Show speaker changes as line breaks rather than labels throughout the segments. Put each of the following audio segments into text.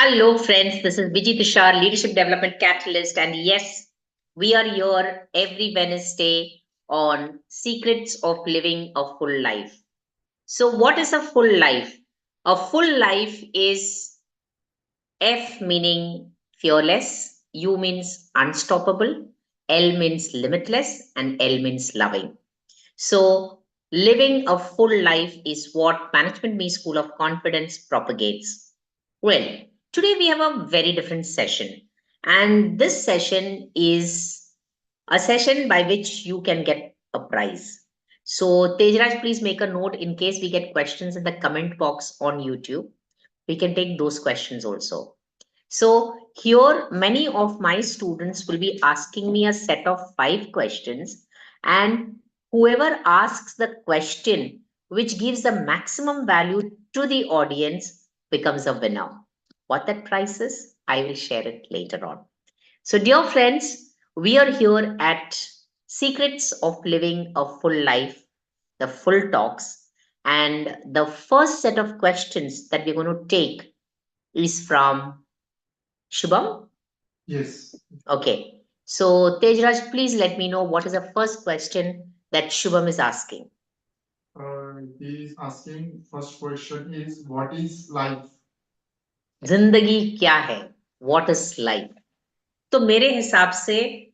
Hello, friends. This is Biji Tushar, Leadership Development Catalyst. And yes, we are here every Wednesday on Secrets of Living a Full Life. So, what is a full life? A full life is F meaning fearless, U means unstoppable, L means limitless, and L means loving. So, living a full life is what Management Me School of Confidence propagates. Well, today we have a very different session, and this session is a session by which you can get a prize. So, Tejraj, please make a note in case we get questions in the comment box on YouTube. We can take those questions also. So, here many of my students will be asking me a set of 5 questions, and whoever asks the question which gives the maximum value to the audience becomes a winner. What that price is, I will share it later on. So, dear friends, we are here at Secrets of Living a Full Life, the full talks. And the first set of questions that we're going to take is from Shubham.
Yes.
Okay. So, Tejraj, please let me know what is the first question that Shubham is asking.
He is asking, first question is, what is life?
जिंदगी क्या है? What is life? तो मेरे हिसाब से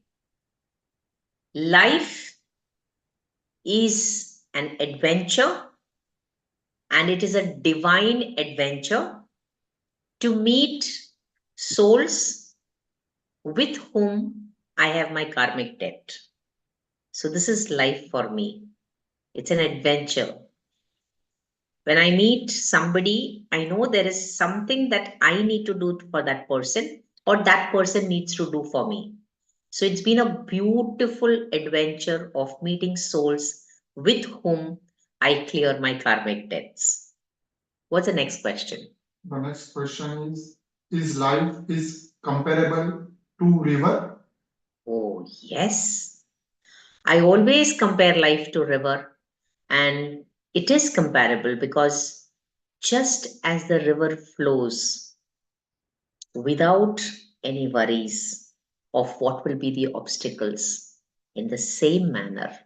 life is an adventure, and it is a divine adventure to meet souls with whom I have my karmic debt. So this is life for me. It's an adventure. When I meet somebody, I know there is something that I need to do for that person, or that person needs to do for me. So it's been a beautiful adventure of meeting souls with whom I clear my karmic debts. What's the next question?
The next question is life is comparable to river?
Oh, yes. I always compare life to river, and it is comparable because just as the river flows without any worries of what will be the obstacles, in the same manner,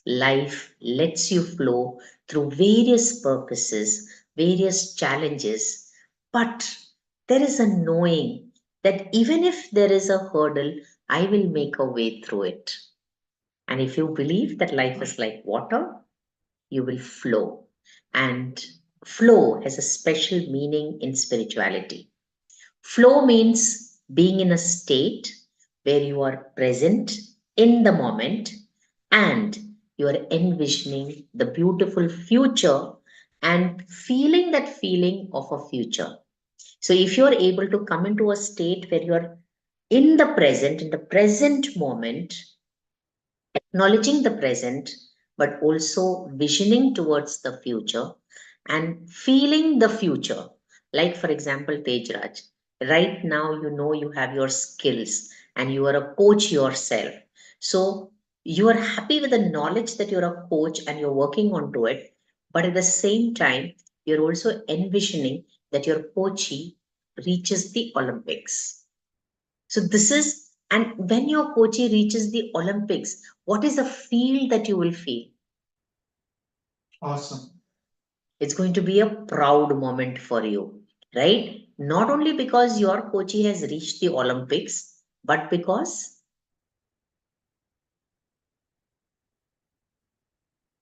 life lets you flow through various purposes, various challenges, but there is a knowing that even if there is a hurdle, I will make a way through it. And if you believe that life is like water, you will flow. And flow has a special meaning in spirituality. Flow means being in a state where you are present in the moment and you are envisioning the beautiful future and feeling that feeling of a future. So, if you are able to come into a state where you are in the present moment, acknowledging the present, but also visioning towards the future and feeling the future. Like, for example, Tejraj, right now you know you have your skills and you are a coach yourself. So, you are happy with the knowledge that you're a coach and you're working onto it, but at the same time, you're also envisioning that your coachee reaches the Olympics. So this is, and when your coachee reaches the Olympics, what is the feel that you will feel?
Awesome.
It's going to be a proud moment for you, right? Not only because your coachee has reached the Olympics, but because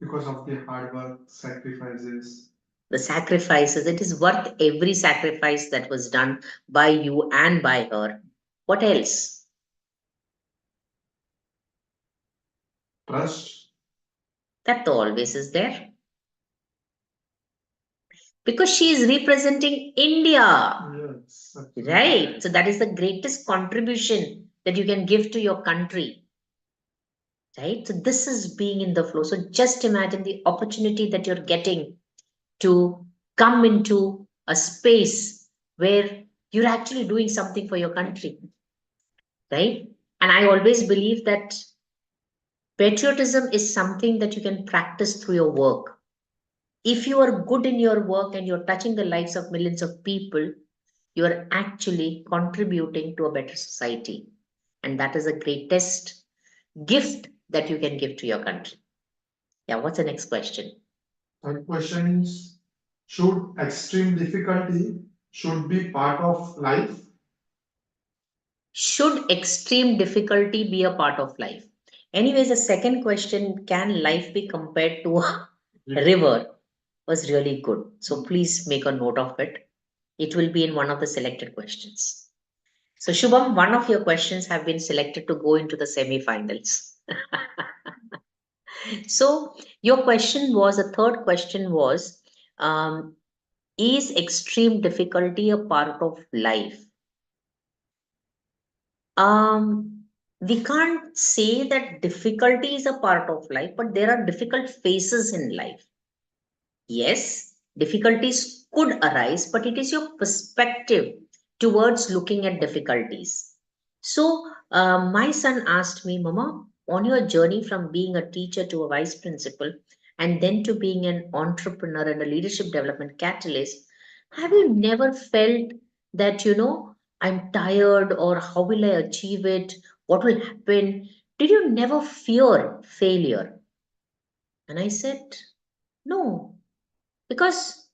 Because of the hard work, sacrifices,
the sacrifices, it is worth every sacrifice that was done by you and by her. What else?
trust.
That always is there. Because she is representing India.
Yes.
Right. So that is the greatest contribution that you can give to your country. Right. So this is being in the flow. So just imagine the opportunity that you're getting to come into a space where you're actually doing something for your country. Right. And I always believe that patriotism is something that you can practice through your work. If you are good in your work and you're touching the lives of millions of people, you are actually contributing to a better society. And that is the greatest gift that you can give to your country. Yeah, what's the next question?
Third question is, should extreme difficulty should be part of life?
Should extreme difficulty be a part of life? Anyways, the second question, can life be compared to a river, was really good. So please make a note of it. It will be in one of the selected questions. So Shubham, one of your questions have been selected to go into the semi-finals. So your question was, a third question was, um, is extreme difficulty a part of life? Um, we can't say that difficulty is a part of life, but there are difficult phases in life. Yes, difficulties could arise, but it is your perspective towards looking at difficulties. So, my son asked me, Mama, on your journey from being a teacher to a vice principal and then to being an entrepreneur and a leadership development catalyst, have you never felt that, I'm tired, or how will I achieve it? What will happen? Did you never fear failure? And I said, no, because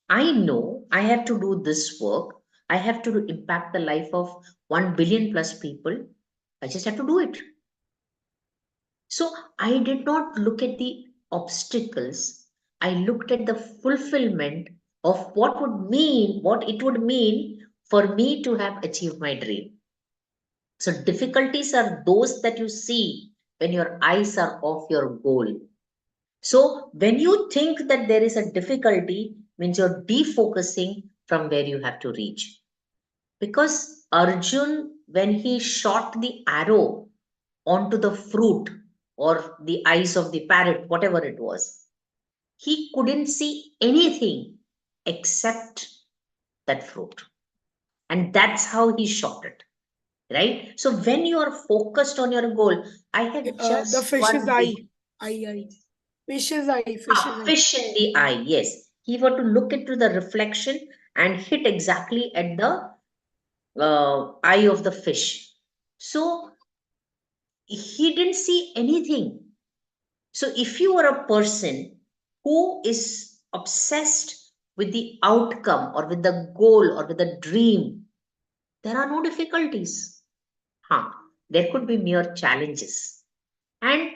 I know I have to do this work. I have to impact the life of 1 billion plus people. I just have to do it. So I did not look at the obstacles. I looked at the fulfillment of what it would mean for me to have achieved my dream. So difficulties are those that you see when your eyes are off your goal. So when you think that there is a difficulty, means you're defocusing from where you have to reach. Because Arjun, when he shot the arrow onto the fruit or the eyes of the parrot, whatever it was, he couldn't see anything except that fruit. And that's how he shot it. Right? So when you are focused on your goal, I have
The
just
fish's
one big
eye. Eye. Fish's eye. Fish's eye.
fish in the eye. Yes, he were to look into the reflection and hit exactly at the eye of the fish. So he didn't see anything. So if you are a person who is obsessed with the outcome or with the goal or with the dream, there are no difficulties. Huh. There could be mere challenges. And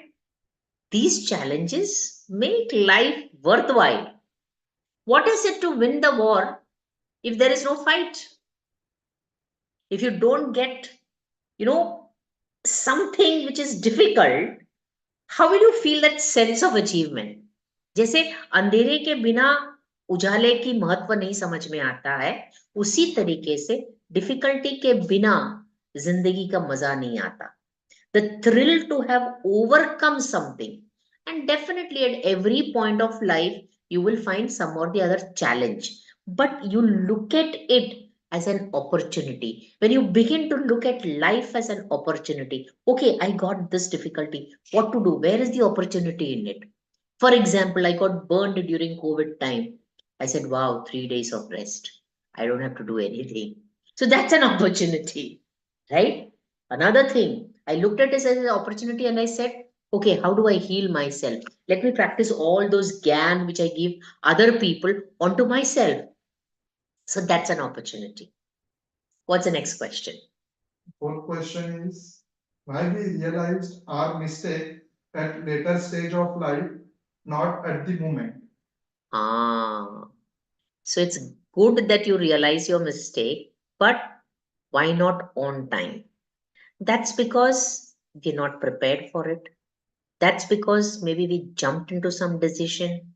these challenges make life worthwhile. What is it to win the war if there is no fight? If you don't get, you know, something which is difficult, how will you feel that sense of achievement? जैसे अंधेरे के बिना उजाले की महत्व नहीं समझ में आता है, उसी तरीके से डिफिकल्टी के बिना जिंदगी का मजा नहीं आता. The thrill to have overcome something. And definitely at every point of life, you will find some or the other challenge. But you look at it as an opportunity. When you begin to look at life as an opportunity, okay, I got this difficulty. What to do? Where is the opportunity in it? For example, I got burned during COVID time. I said, wow, 3 days of rest. I don't have to do anything. So that's an opportunity, right? Another thing, I looked at it as an opportunity and I said, okay, how do I heal myself? Let me practice all those GAN which I give other people onto myself. So that's an opportunity. What's the next question?
Fourth question is, why we realized our mistake at later stage of life, not at the moment.
Ah, so it's good that you realize your mistake, but why not on time? That's because we're not prepared for it. That's because maybe we jumped into some decision.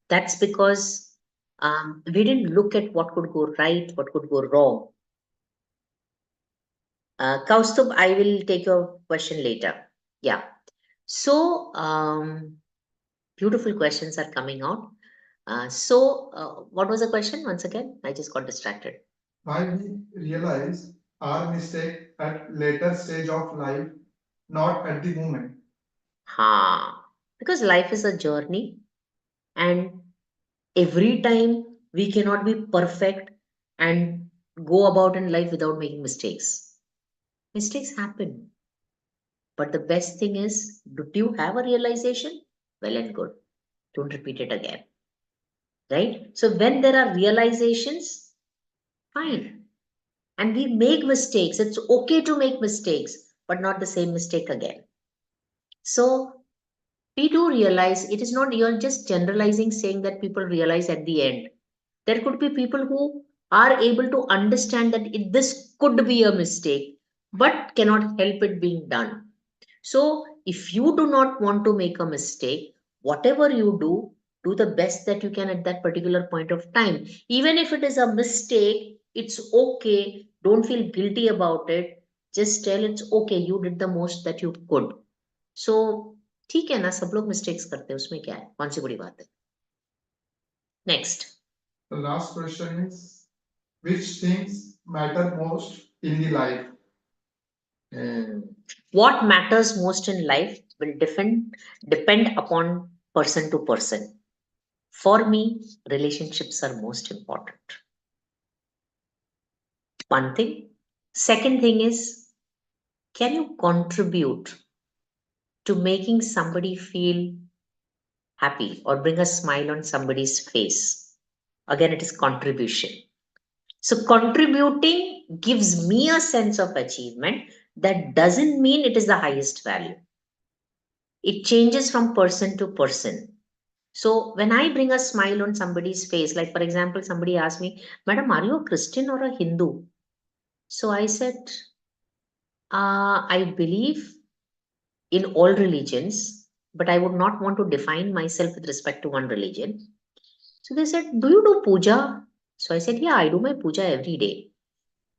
That's because we didn't look at what could go right, what could go wrong. Kaustubh, I will take your question later. Yeah. So, beautiful questions are coming out. What was the question once again? I just got distracted.
Why we realize our mistake at later stage of life, not at the moment.
Ha. Because life is a journey, and every time we cannot be perfect, and go about in life without making mistakes. Mistakes happen. But the best thing is, do you have a realization? Well and good. Don't repeat it again. Right? So when there are realizations, fine. And we make mistakes. It's okay to make mistakes, but not the same mistake again. So we do realize it is not, you're just generalizing saying that people realize at the end. There could be people who are able to understand that this could be a mistake, but cannot help it being done. So, if you do not want to make a mistake, whatever you do the best that you can at that particular point of time. Even if it is a mistake, it's okay. Don't feel guilty about it. Just tell it's okay. You did the most that you could. So, ठीक है ना, सब लोग mistakes करते हैं, उसमें क्या है, कौन सी बड़ी बात है. Next.
The last question is, which things matter most in the life?
What matters most in life will depend upon person to person. For me, relationships are most important. One thing. Second thing is, can you contribute to making somebody feel happy or bring a smile on somebody's face? Again, it is contribution. So, contributing gives me a sense of achievement. That doesn't mean it is the highest value. It changes from person to person. So, when I bring a smile on somebody's face, like for example, somebody asked me, Madam, are you a Christian or a Hindu? So I said, I believe in all religions, but I would not want to define myself with respect to one religion. So they said, do you do puja? So I said, yeah, I do my puja every day.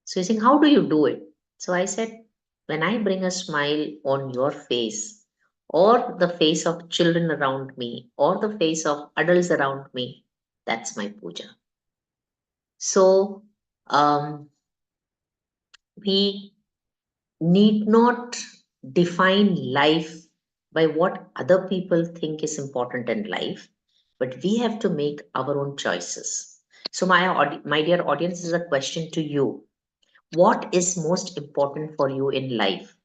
So he's saying, how do you do it? So I said, when I bring a smile on your face, or the face of children around me, or the face of adults around me, that's my puja. So we need not define life by what other people think is important in life, but we have to make our own choices. So, my dear audience, is a question to you. What is most important for you in life?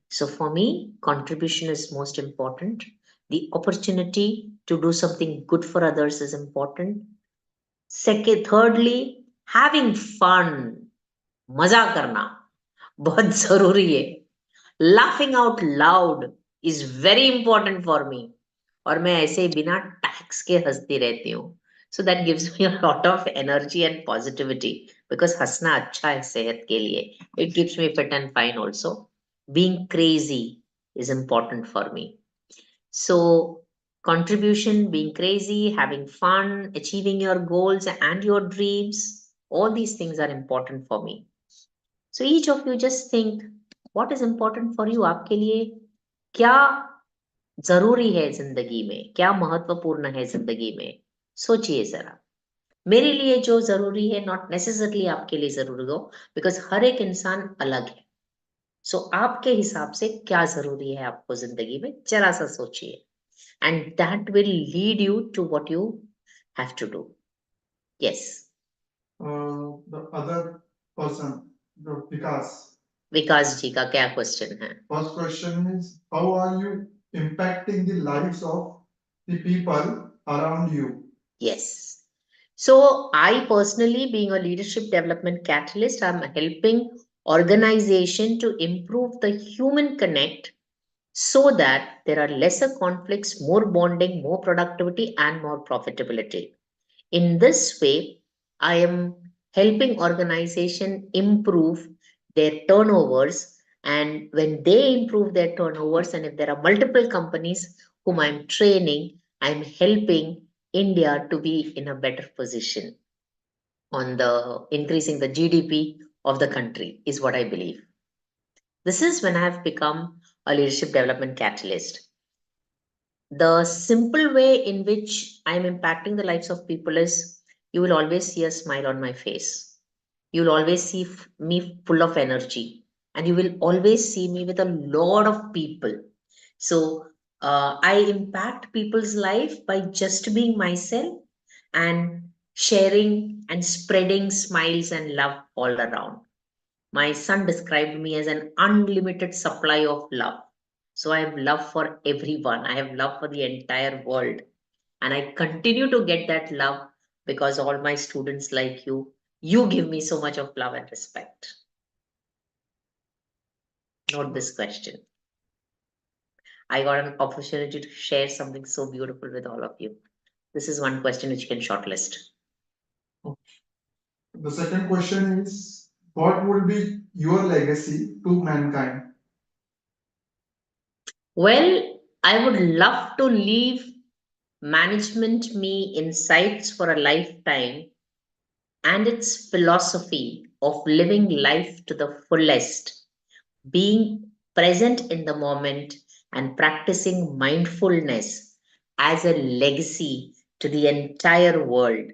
So, for me, contribution is most important. The opportunity to do something good for others is important. Second, thirdly, having fun, मजा करना बहुत जरूरी है. Laughing out loud is very important for me. और मैं ऐसे ही बिना tax के हंसती रहती हूँ. So that gives me a lot of energy and positivity because हंसना अच्छा है सेहत के लिए. It keeps me fit and fine also. Being crazy is important for me. So contribution, being crazy, having fun, achieving your goals and your dreams, all these things are important for me. So each of you just think, what is important for you? आपके लिए क्या जरूरी है जिंदगी में, क्या महत्वपूर्ण है जिंदगी में? सोचिए जरा. मेरे लिए जो जरूरी है नॉट नेसेसरली आपके लिए जरूरी हो, बिकॉज हर एक इंसान अलग है. सो आपके हिसाब से क्या जरूरी है आपको जिंदगी में, जरा सा सोचिए. And that will lead you to what you have to do. Yes.
The other person, the Vikas.
Vikas ji का क्या क्वेश्चन है?
First question is, how are you impacting the lives of the people around you?
Yes. So I personally, being a leadership development catalyst, I'm helping organization to improve the human connect so that there are lesser conflicts, more bonding, more productivity, and more profitability. In this way, I am helping organization improve their turnovers. And when they improve their turnovers, and if there are multiple companies whom I'm training, I'm helping India to be in a better position on the increasing the GDP of the country, is what I believe. This is when I have become a leadership development catalyst. The simple way in which I'm impacting the lives of people is, you will always see a smile on my face. You will always see me full of energy, and you will always see me with a lot of people. So I impact people's life by just being myself and sharing and spreading smiles and love all around. My son described me as an unlimited supply of love. So I have love for everyone. I have love for the entire world. And I continue to get that love because all my students like you give me so much of love and respect. Note this question. I got an opportunity to share something so beautiful with all of you. This is one question which you can shortlist.
The second question is, what would be your legacy to mankind?
Well, I would love to leave management me insights for a lifetime and its philosophy of living life to the fullest, being present in the moment and practicing mindfulness as a legacy to the entire world.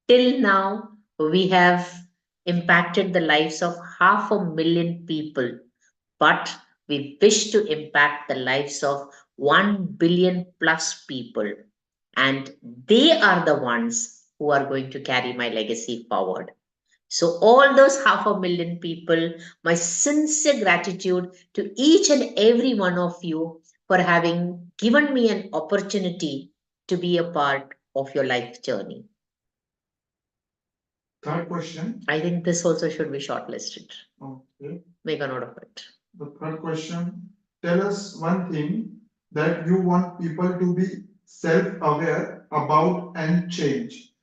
Till now, we have impacted the lives of 500,000 people, but we wish to impact the lives of 1 billion plus people. And they are the ones who are going to carry my legacy forward. So, all those 500,000 people, my sincere gratitude to each and every one of you for having given me an opportunity to be a part of your life journey.
Third question.
I think this also should be shortlisted.
Okay.
Make a note of it.
The third question. Tell us one thing that you want people to be self-aware about and change.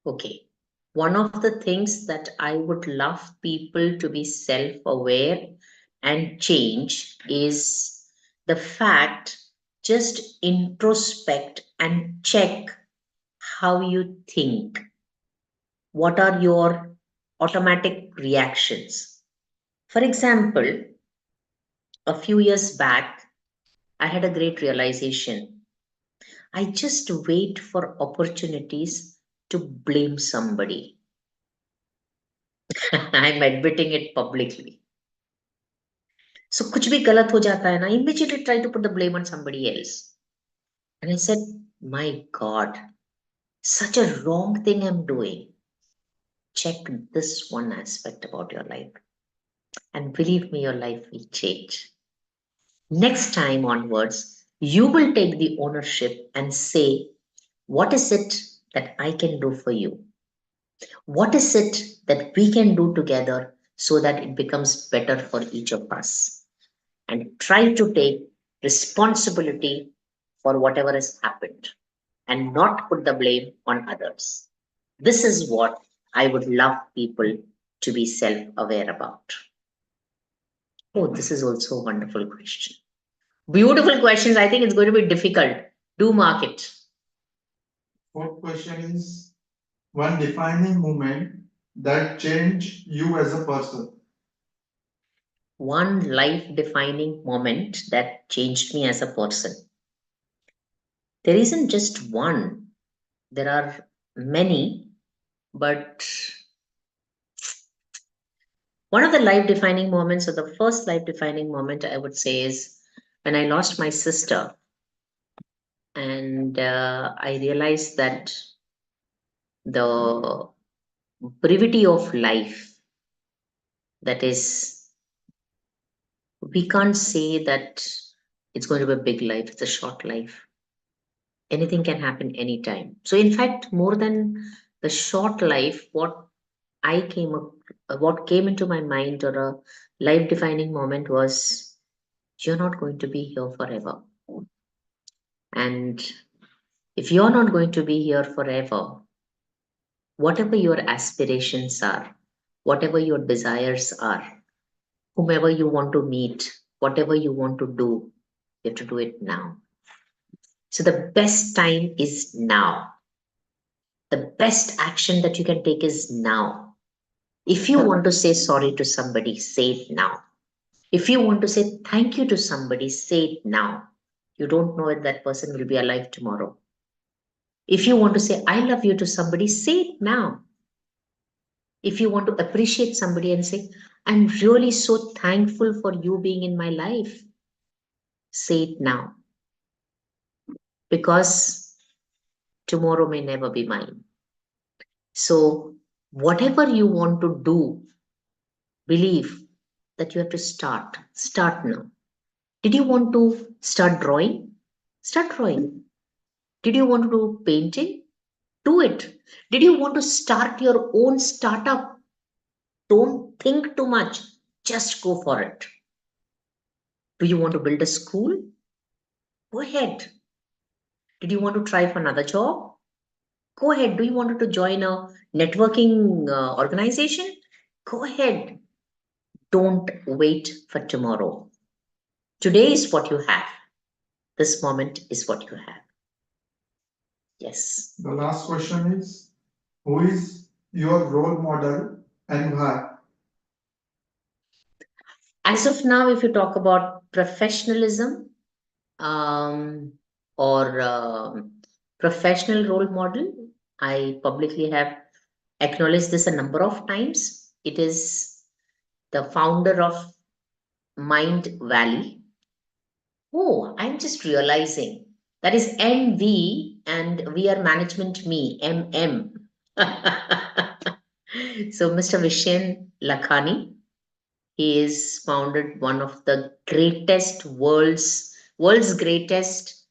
Okay. One of the things that I would love people to be self aware and change is the fact just introspect and check how you think. What are your automatic reactions? For example, a few years back, I had a great realization. I just wait for opportunities to blame somebody. I'm admitting it publicly. So कुछ भी गलत हो जाता है ना, immediately try to put the blame on somebody else. And I said, my God, such a wrong thing I'm doing. Check this one aspect about your life. And believe me, your life will change. Next time onwards, you will take the ownership and say, what is it that I can do for you? What is it that we can do together so that it becomes better for each of us? And try to take responsibility for whatever has happened and not put the blame on others. This is what I would love people to be self aware about. Oh, this is also a wonderful question. Beautiful questions. I think it's going to be difficult. Do mark it.
Fourth question is, one defining moment that changed you as a person.
One life defining moment that changed me as a person. There isn't just one, there are many, but one of the life defining moments, or the first life defining moment, I would say, is when I lost my sister. And I realized that the brevity of life, that is, we can't say that it's going to be a big life, it's a short life. Anything can happen anytime. So, in fact, more than the short life, I came up, what came into my mind, or a life defining moment, was you're not going to be here forever. And if you're not going to be here forever, whatever your aspirations are, whatever your desires are, whomever you want to meet, whatever you want to do, you have to do it now. So the best time is now. The best action that you can take is now. If you want to say sorry to somebody, say it now. If you want to say thank you to somebody, say it now. You don't know if that person will be alive tomorrow. If you want to say I love you to somebody, say it now. If you want to appreciate somebody and say, I'm really so thankful for you being in my life, say it now. Because tomorrow may never be mine. So, whatever you want to do, believe that you have to start. Start now. Did you want to start drawing? Start drawing. Did you want to do painting? Do it. Did you want to start your own startup? Don't think too much. Just go for it. Do you want to build a school? Go ahead. Did you want to try for another job? Go ahead. Do you want to join a networking organization? Go ahead. Don't wait for tomorrow. Today is what you have. This moment is what you have. Yes.
The last question is, who is your role model and why?
As of now, if you talk about professionalism um, or professional role model, I publicly have acknowledged this a number of times. It is the founder of Mind Valley. Oh, I'm just realizing that is MV and we are management me, MM. So, Mr. Vishen Lakhani, he is founded one of the greatest world's greatest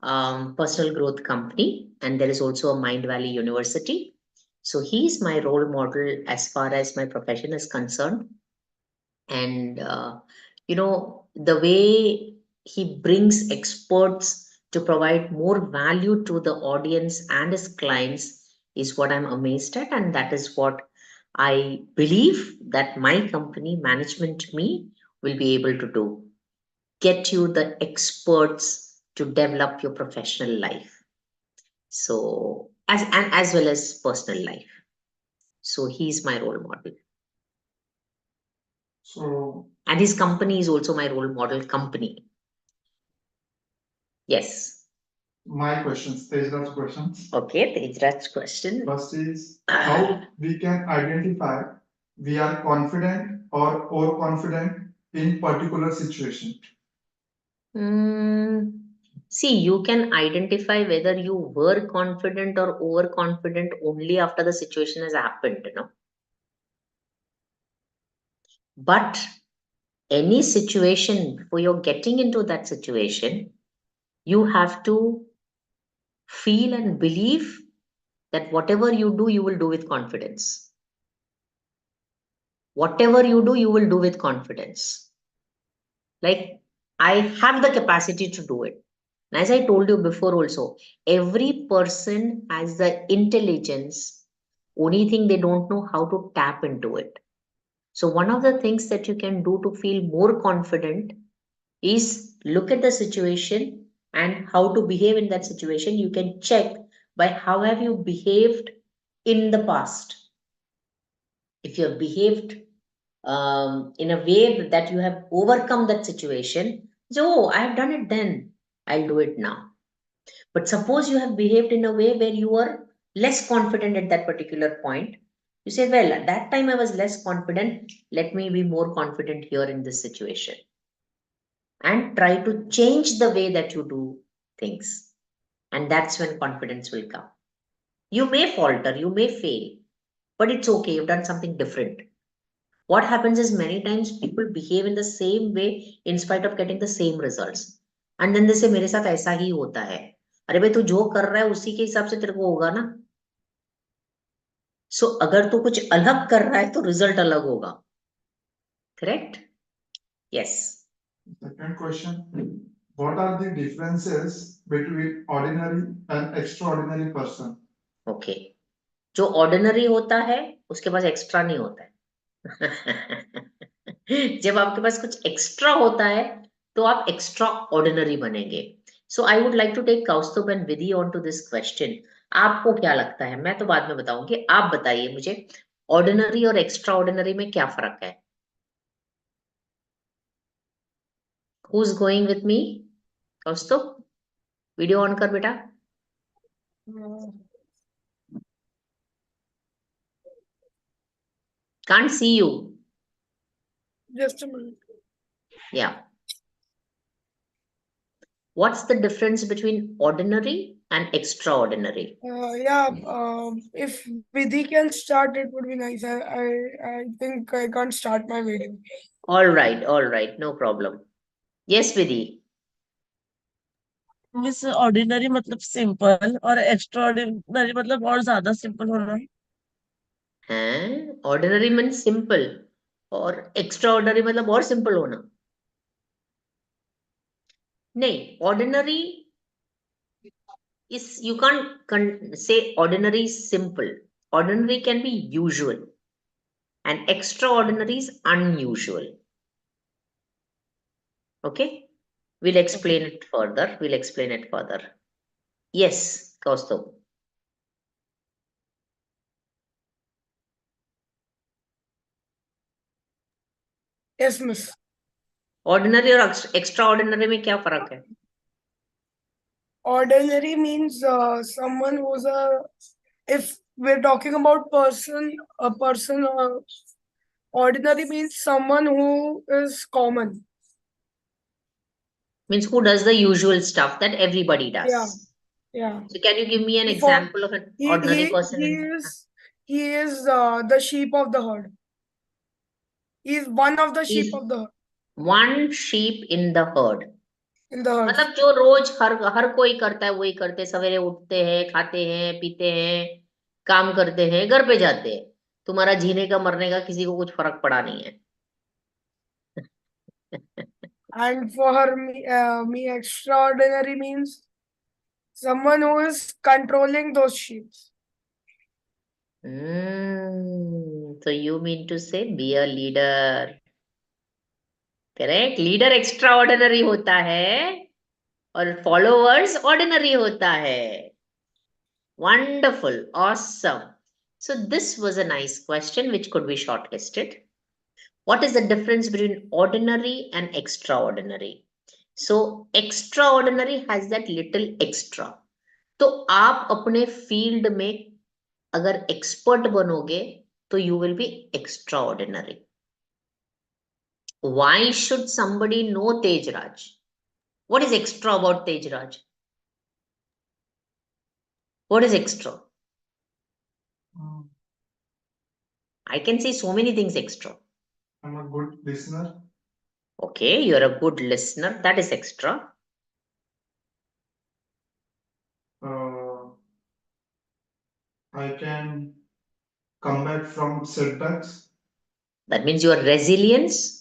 personal growth company, and there is also a Mind Valley University. So he is my role model as far as my profession is concerned, and the way he brings experts to provide more value to the audience and his clients is what I'm amazed at, and that is what I believe that my company management me will be able to do. Get you the experts to develop your professional life. So as well as personal life. So he's my role model.
So,
And his company is also my role model company. Yes.
my questions, Tejraj questions.
Okay, Tejraj's question.
First is, how we can identify we are confident or overconfident in particular situation.
See, you can identify whether you were confident or overconfident only after the situation has happened. But any situation, before you're getting into that situation, you have to feel and believe that whatever you do, you will do with confidence. Whatever you do, you will do with confidence. Like, I have the capacity to do it. And as I told you before, also, every person has the intelligence, only thing they don't know how to tap into it. So, one of the things that you can do to feel more confident is look at the situation and how to behave in that situation. You can check by how have you behaved in the past. If you have behaved in a way that you have overcome that situation, so oh, I have done it then, I'll do it now. But suppose you have behaved in a way where you were less confident at that particular point, you say, well, at that time I was less confident, let me be more confident here in this situation, and try to change the way that you do things. And that's when confidence will come. You may falter, you may fail, but it's okay, you've done something different. What happens is many times people behave in the same way in spite of getting the same results. And then they say, मेरे साथ ऐसा ही होता है. अरे भाई तू जो कर रहा है उसी के हिसाब से तेरे को होगा ना. सो अगर तू कुछ अलग कर रहा है तो रिजल्ट अलग होगा. Correct? Yes.
Second question, what are the differences between ordinary and extraordinary person?
Okay. जो ऑर्डिनरी होता है उसके पास एक्स्ट्रा नहीं होता है. जब आपके पास कुछ एक्स्ट्रा होता है तो आप एक्स्ट्रा ऑर्डिनरी बनेंगे. So I would like to take Kaustubh and Vidhi on to this question. आपको क्या लगता है? मैं तो बाद में बताऊंगी, आप बताइए मुझे ऑर्डिनरी और एक्स्ट्रा ऑर्डिनरी में क्या फर्क है. Who is going with me? Kaustubh, video on कर बेटा. Can't see you.
Just a minute.
Yeah. What's the difference between ordinary and extraordinary?
If Vidhi can start, it would be nice. I think I can't start my video.
All right, no problem. Yes, Vidhi.
Miss ordinary मतलब simple और extraordinary मतलब और ज्यादा simple होना.
हैं? Ordinary means simple और extraordinary मतलब और सिंपल होना. नहीं, ordinary is you can't say ordinary is simple. Ordinary can be usual and extraordinary is unusual. Okay, we'll explain it further. We'll explain it further. Yes, Kaustubh.
Yes, miss.
Ordinary और extraordinary में क्या फर्क है?
Ordinary means someone who's if we're talking about a person, ordinary means someone who is common.
Means who does the usual stuff that everybody does.
Yeah. Yeah.
So can you give me an
He
example of an
He,
ordinary
he,
person?
he is the sheep of the herd. He is one of the sheep of the herd.
One sheep in the herd.
In the herd.
मतलब जो रोज हर कोई करता है वही करते, सवेरे उठते हैं, खाते हैं, पीते हैं, काम करते हैं, घर पे जाते हैं. तुम्हारा जीने का मरने का किसी को कुछ फर्क पड़ा नहीं है.
And for her, me extraordinary means someone who is controlling those sheep.
So you mean to say be a leader? Correct. Leader extraordinary होता है और followers ordinary होता है. Wonderful, awesome. So this was a nice question which could be shortlisted. What is the difference between ordinary and extraordinary? So extraordinary has that little extra. तो आप अपने field में अगर एक्सपर्ट बनोगे तो you will be extraordinary. Why should somebody know Tej Raj? What is extra about Tej Raj? What is extra? I can say so many things extra.
I'm a good listener.
Okay, you're a good listener. That is extra.
I can come back from setbacks.
That means your resilience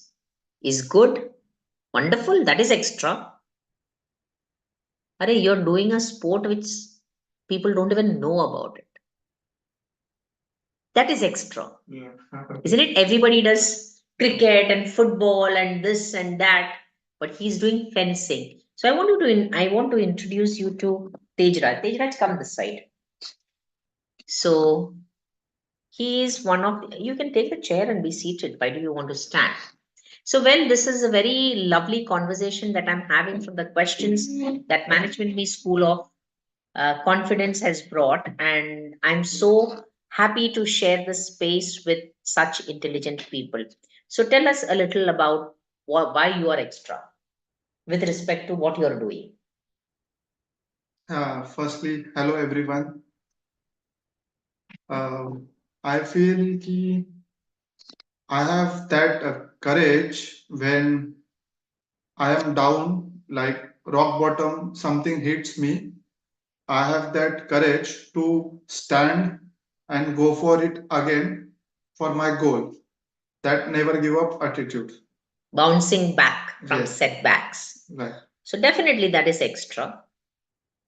is good. Wonderful. That is extra. Are you're doing a sport which people don't even know about it. That is extra.
Yeah.
Isn't it? Everybody does cricket and football and this and that, but he's doing fencing. So I want to introduce you to Tejraj. Tejraj, come this side. So he is one of, you can take a chair and be seated. Why do you want to stand? So, well, this is a very lovely conversation that I'm having from the questions that Management Me School of Confidence has brought. And I'm so happy to share this space with such intelligent people. So, tell us a little about why you are extra with respect to what you're doing.
Firstly, hello everyone. I feel कि I have that courage when I am down, like rock bottom, something hits me. I have that courage to stand and go for it again for my goal. That never give up attitude.
Bouncing back from
Yes.
setbacks.
Right.
So, definitely that is extra.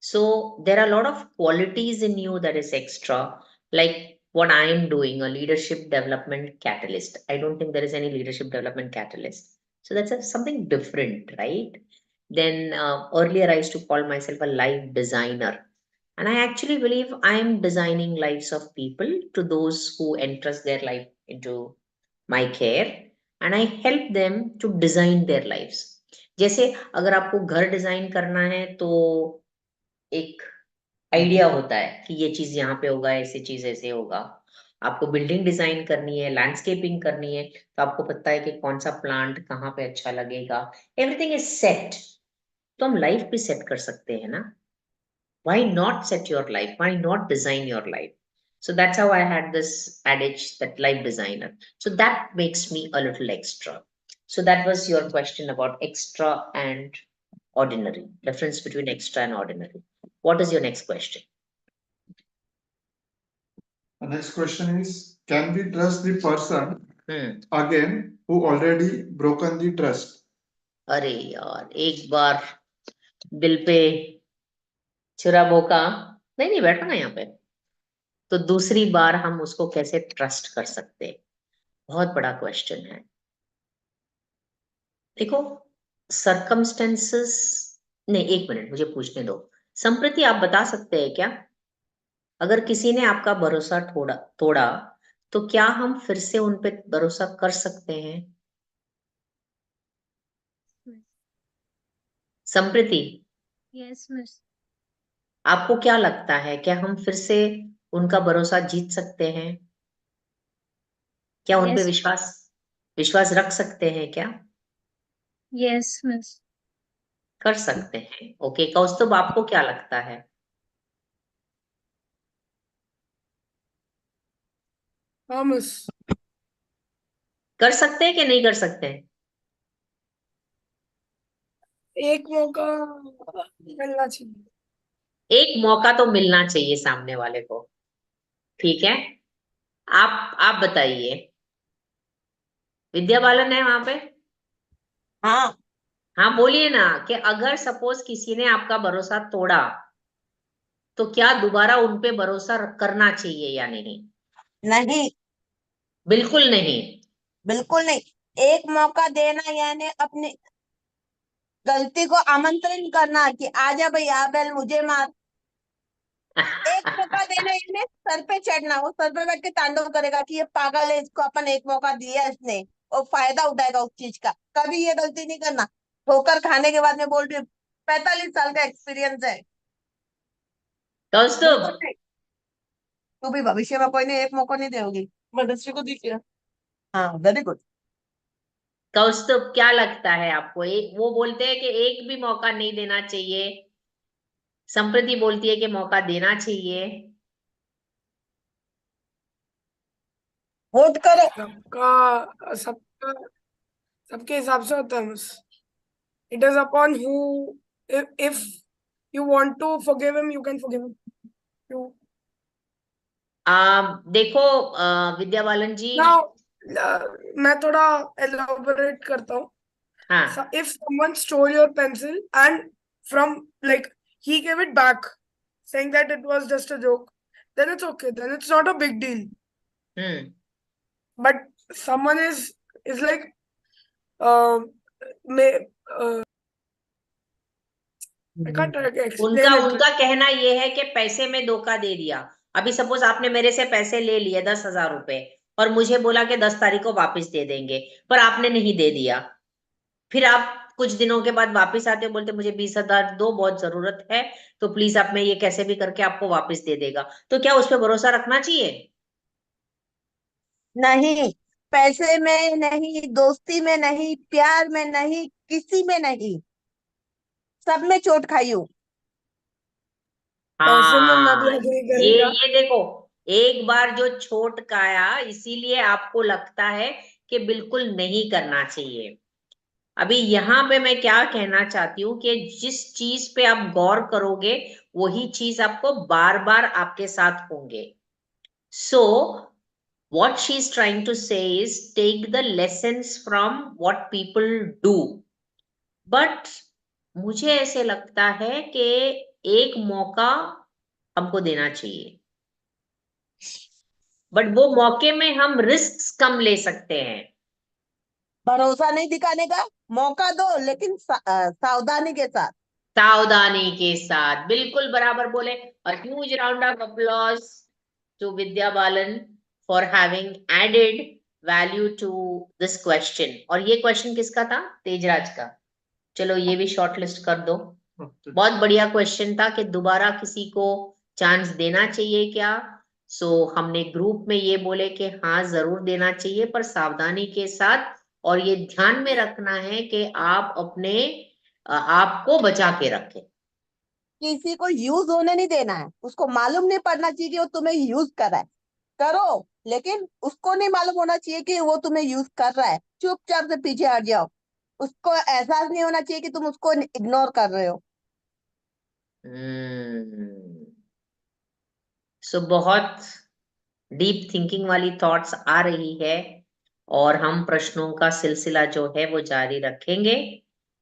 So there are a lot of qualities in you that is extra, like what I am doing, a leadership development catalyst. I don't think there is any leadership development catalyst. So that's something different, right? Then earlier I used to call myself a life designer. And I actually believe I'm designing lives of people to those who entrust their life into my care. And I help them to design their lives. जैसे अगर आपको घर design करना है तो एक idea होता है कि ये चीज यहाँ पे होगा, ऐसी चीज ऐसे होगा. आपको बिल्डिंग डिजाइन करनी है, लैंडस्केपिंग करनी है, तो आपको पता है कि कौन सा प्लांट कहाँ पे अच्छा लगेगा. Everything is set. तो हम लाइफ भी सेट कर सकते हैं ना. Why not set your life? Why not design your life? So that's how I had this adage that life designer. So that makes me a little extra. So that was your question about extra and ordinary, difference between extra and ordinary. What is your next question?
The next question is, can we trust the person
Hmm.
again who already broken the trust?
अरे यार, एक बार दिल पे छुरा भोंका, नहीं नहीं बैठो ना यहाँ पे, तो दूसरी बार हम उसको कैसे ट्रस्ट कर सकते हैं? बहुत बड़ा क्वेश्चन है। देखो, सरकमस्टेंसेस, नहीं एक मिनट मुझे पूछने दो। संप्रति आप बता सकते हैं क्या, अगर किसी ने आपका भरोसा तोड़ा तोड़ा तो क्या हम फिर से उन पे भरोसा कर सकते हैं? संप्रति,
यस मिस।
आपको क्या लगता है, क्या हम फिर से उनका भरोसा जीत सकते हैं? क्या उन पे
यस
विश्वास विश्वास रख सकते हैं क्या?
Yes miss.
कर सकते हैं। ओके कौस्तुभ, आपको क्या लगता है?
हाँ मिस।
कर सकते हैं कि नहीं कर सकते हैं?
एक मौका मिलना चाहिए।
एक मौका तो मिलना चाहिए सामने वाले को। ठीक है, आप बताइए, विद्या बालन है वहां पे?
हाँ।
हाँ बोलिए ना, कि अगर सपोज किसी ने आपका भरोसा तोड़ा तो क्या दोबारा उन पे भरोसा करना चाहिए या नहीं?
नहीं,
बिल्कुल नहीं।
बिल्कुल नहीं। एक मौका देना यानी अपनी गलती को आमंत्रण करना कि आजा भाई आ बैल मुझे मार। एक मौका देना यानी सर पे चढ़ना, वो सर पे बैठ के तांडव करेगा कि ये पागल है, इसको अपन एक मौका दिया इसने, और फायदा उठाएगा उस चीज का। कभी ये गलती नहीं करना। ठोकर खाने के बाद में बोल रही हूँ, 45 साल का एक्सपीरियंस है।
कौस्तुभ,
बिल्कुल नहीं। तू भी भविष्य में कोई ने एक मौका नहीं देगी। मनुष्य को दिख गया। हाँ, वेरी गुड।
कौस्तुभ क्या लगता है आपको? एक वो बोलते हैं कि एक भी मौका नहीं देना चाहिए, संप्रति बोलती है कि मौका देना चाहिए।
वोट करो।
सबका सबका सबके हिसाब से होता है miss. It is upon who, if you want to forgive him, you can forgive him. You
देखो विद्या बालन जी।
now, मैं थोड़ा elaborate करता हूँ. So
हाँ।
if someone stole your pencil and from like he gave it back, saying that it was just a joke, then it's okay. Then it's not a big deal.
Hmm.
But someone is like may I can't explain
उनका
it.
उनका कहना ये है कि पैसे में धोखा दे दिया। अभी सपोज आपने मेरे से पैसे ले लिए 10,000 रुपए और मुझे बोला कि 10 तारीख को वापस दे देंगे, पर आपने नहीं दे दिया। फिर आप कुछ दिनों के बाद वापस आते हो, बोलते मुझे 20,000 दो, बहुत जरूरत है, तो प्लीज आप, मैं ये कैसे भी करके आपको वापस दे देगा। तो क्या उस पर भरोसा रखना चाहिए?
नहीं, पैसे में नहीं, दोस्ती में नहीं, प्यार में नहीं, किसी में नहीं। सब में चोट खाई हूँ।
पैसे में मैं भी
हाँ,
agree
ये
करूंगा.
ये देखो, एक बार जो छोट खाया इसीलिए आपको लगता है कि बिल्कुल नहीं करना चाहिए। अभी यहाँ पे मैं क्या कहना चाहती हूँ कि जिस चीज पे आप गौर करोगे वही चीज आपको बार बार आपके साथ होंगे। सो what she's trying to say is take the lessons from what people do, but मुझे ऐसे लगता है कि एक मौका हमको देना चाहिए, बट वो मौके में हम रिस्क कम ले सकते हैं।
भरोसा नहीं दिखाने का मौका दो, लेकिन सावधानी के साथ।
सावधानी के साथ, बिल्कुल बराबर बोले। और huge round of applause to Vidya Balan for having added value to this question. और ये क्वेश्चन किसका था? तेजराज का। चलो ये भी शॉर्ट लिस्ट कर दो। बहुत बढ़िया क्वेश्चन था कि दोबारा किसी को चांस देना चाहिए क्या? हमने ग्रुप में ये बोले कि हाँ जरूर देना चाहिए, पर सावधानी के साथ, और ये ध्यान में रखना है कि आप अपने आपको बचा के रखें।
किसी को यूज होने नहीं देना है, उसको मालूम नहीं पड़ना चाहिए कि वो तुम्हें यूज कर रहा है। करो, लेकिन उसको नहीं मालूम होना चाहिए कि वो तुम्हें यूज कर रहा है। चुपचाप से पीछे हट जाओ। उसको एहसास नहीं होना चाहिए कि तुम उसको इग्नोर कर रहे हो।
सो बहुत डीप थिंकिंग वाली थॉट्स आ रही है, और हम प्रश्नों का सिलसिला जो है वो जारी रखेंगे।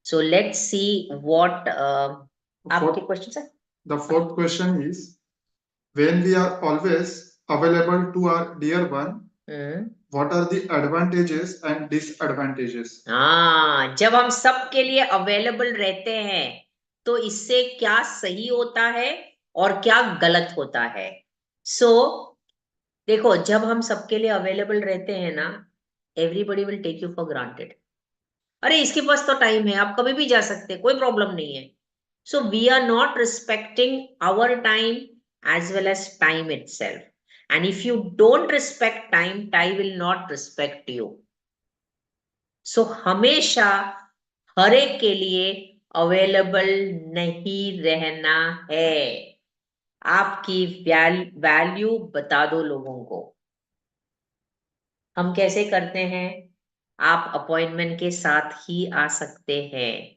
सो लेट्स सी व्हाट आपके क्वेश्चन है।
The fourth question is, when we are always available to our dear one, what are the advantages and disadvantages?
हाँ, जब हम सबके लिए अवेलेबल रहते हैं तो इससे क्या सही होता है और क्या गलत होता है। सो देखो, जब हम सबके लिए अवेलेबल रहते हैं ना, everybody will take you for granted. अरे इसके पास तो टाइम है, आप कभी भी जा सकते हैं, कोई प्रॉब्लम नहीं है। So we are not respecting our time as well as time itself. And if you don't respect time, time will not respect you. So हमेशा हर एक के लिए अवेलेबल नहीं रहना है। आपकी वैल्यू बता दो लोगों को। हम कैसे करते हैं? आप अपॉइंटमेंट के साथ ही आ सकते हैं,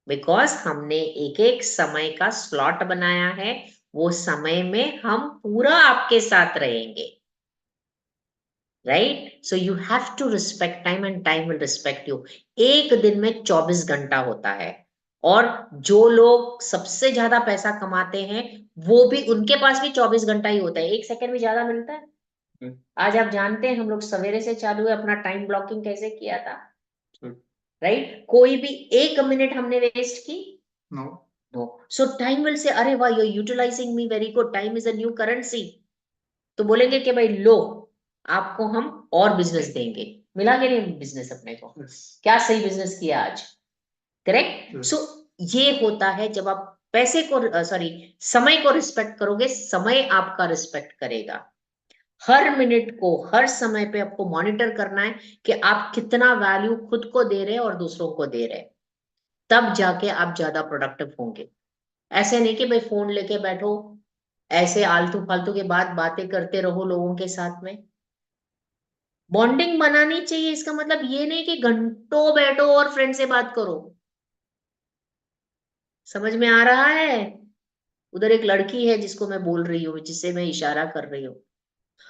बिकॉज हमने एक एक समय का स्लॉट बनाया है। वो समय में हम पूरा आपके साथ रहेंगे, right? So you have to respect time and time will respect you. एक दिन में 24 घंटा होता है, और जो लोग सबसे ज्यादा पैसा कमाते हैं वो भी, उनके पास भी 24 घंटा ही होता है, एक सेकंड भी ज्यादा मिलता है। आज आप जानते हैं हम लोग सवेरे से चालू है, अपना टाइम ब्लॉकिंग कैसे किया था, राइट? कोई भी एक मिनट हमने वेस्ट की?
No.
No. So time will say, अरे वाह, you utilising me very good, time is a new currency. तो बोलेंगे कि भाई लो, आपको हम और बिजनेस देंगे। मिला के नहीं बिजनेस अपने को? क्या सही बिजनेस किया आज, करेक्ट? सो ये होता है जब आप पैसे को, सॉरी, समय को रिस्पेक्ट करोगे, समय आपका रिस्पेक्ट करेगा। हर मिनट को, हर समय पे आपको मॉनिटर करना है कि आप कितना वैल्यू खुद को दे रहे हैं और दूसरों को दे रहे हैं। तब जाके आप ज्यादा प्रोडक्टिव होंगे। ऐसे नहीं कि भाई फोन लेके बैठो, ऐसे आलतू फालतू के बातें करते रहो लोगों के साथ में। बॉन्डिंग बनानी चाहिए, इसका मतलब ये नहीं कि घंटों बैठो और फ्रेंड से बात करो। समझ में आ रहा है? उधर एक लड़की है जिसको मैं बोल रही हूँ, जिसे मैं इशारा कर रही हूँ।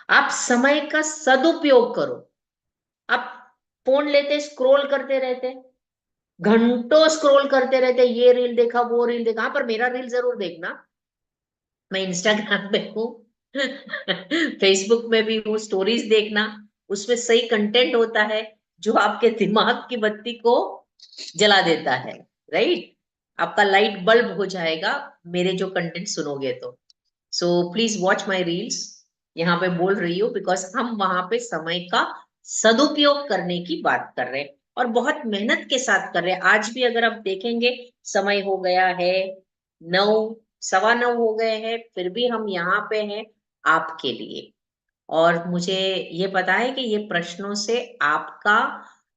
आप समय का सदुपयोग करो। आप फोन लेते स्क्रॉल करते रहते, घंटों स्क्रॉल करते रहते, ये रील देखा, वो रील देखा। हाँ, पर मेरा रील जरूर देखना। मैं इंस्टाग्राम पे हूँ, फेसबुक में भी हूँ, स्टोरीज देखना। उसमें सही कंटेंट होता है जो आपके दिमाग की बत्ती को जला देता है, राइट? आपका लाइट बल्ब हो जाएगा मेरे जो कंटेंट सुनोगे तो। So please watch my reels. यहाँ पे बोल रही हूँ बिकॉज हम वहां पे समय का सदुपयोग करने की बात कर रहे हैं, और बहुत मेहनत के साथ कर रहे हैं। आज भी अगर आप देखेंगे, समय हो गया है 9, 9:15 हो गए हैं, फिर भी हम यहाँ पे हैं आपके लिए। और मुझे ये पता है कि ये प्रश्नों से आपका,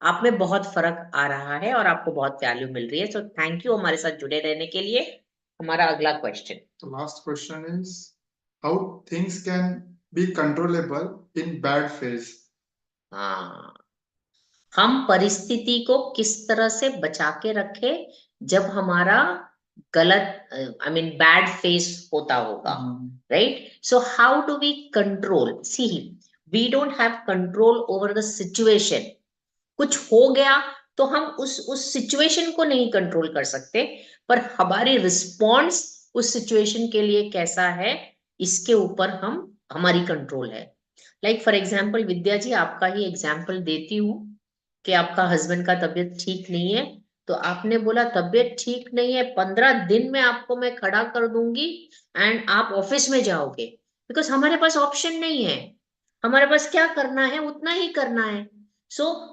आप में बहुत फर्क आ रहा है और आपको बहुत वैल्यू मिल रही है। सो थैंक यू हमारे साथ जुड़े रहने के लिए। हमारा अगला question.
The last question is, how things can be controllable in bad phase?
हाँ, हम परिस्थिति को किस तरह से बचा के रखे जब हमारा गलत, आई मीन बैड फेस होता होगा, right? So how do we control? See, we don't have control over the situation. कुछ हो गया तो हम उस सिचुएशन को नहीं कंट्रोल कर सकते, पर हमारी रिस्पॉन्स उस सिचुएशन के लिए कैसा है, इसके ऊपर हम, हमारी कंट्रोल है। लाइक फॉर एग्जाम्पल, विद्या जी, आपका ही एग्जाम्पल देती हूँ कि आपका हस्बैंड का तबीयत ठीक नहीं है, तो आपने बोला तबीयत ठीक नहीं है, 15 दिन में आपको मैं खड़ा कर दूंगी एंड आप ऑफिस में जाओगे। बिकॉज हमारे पास ऑप्शन नहीं है, हमारे पास क्या करना है उतना ही करना है। सो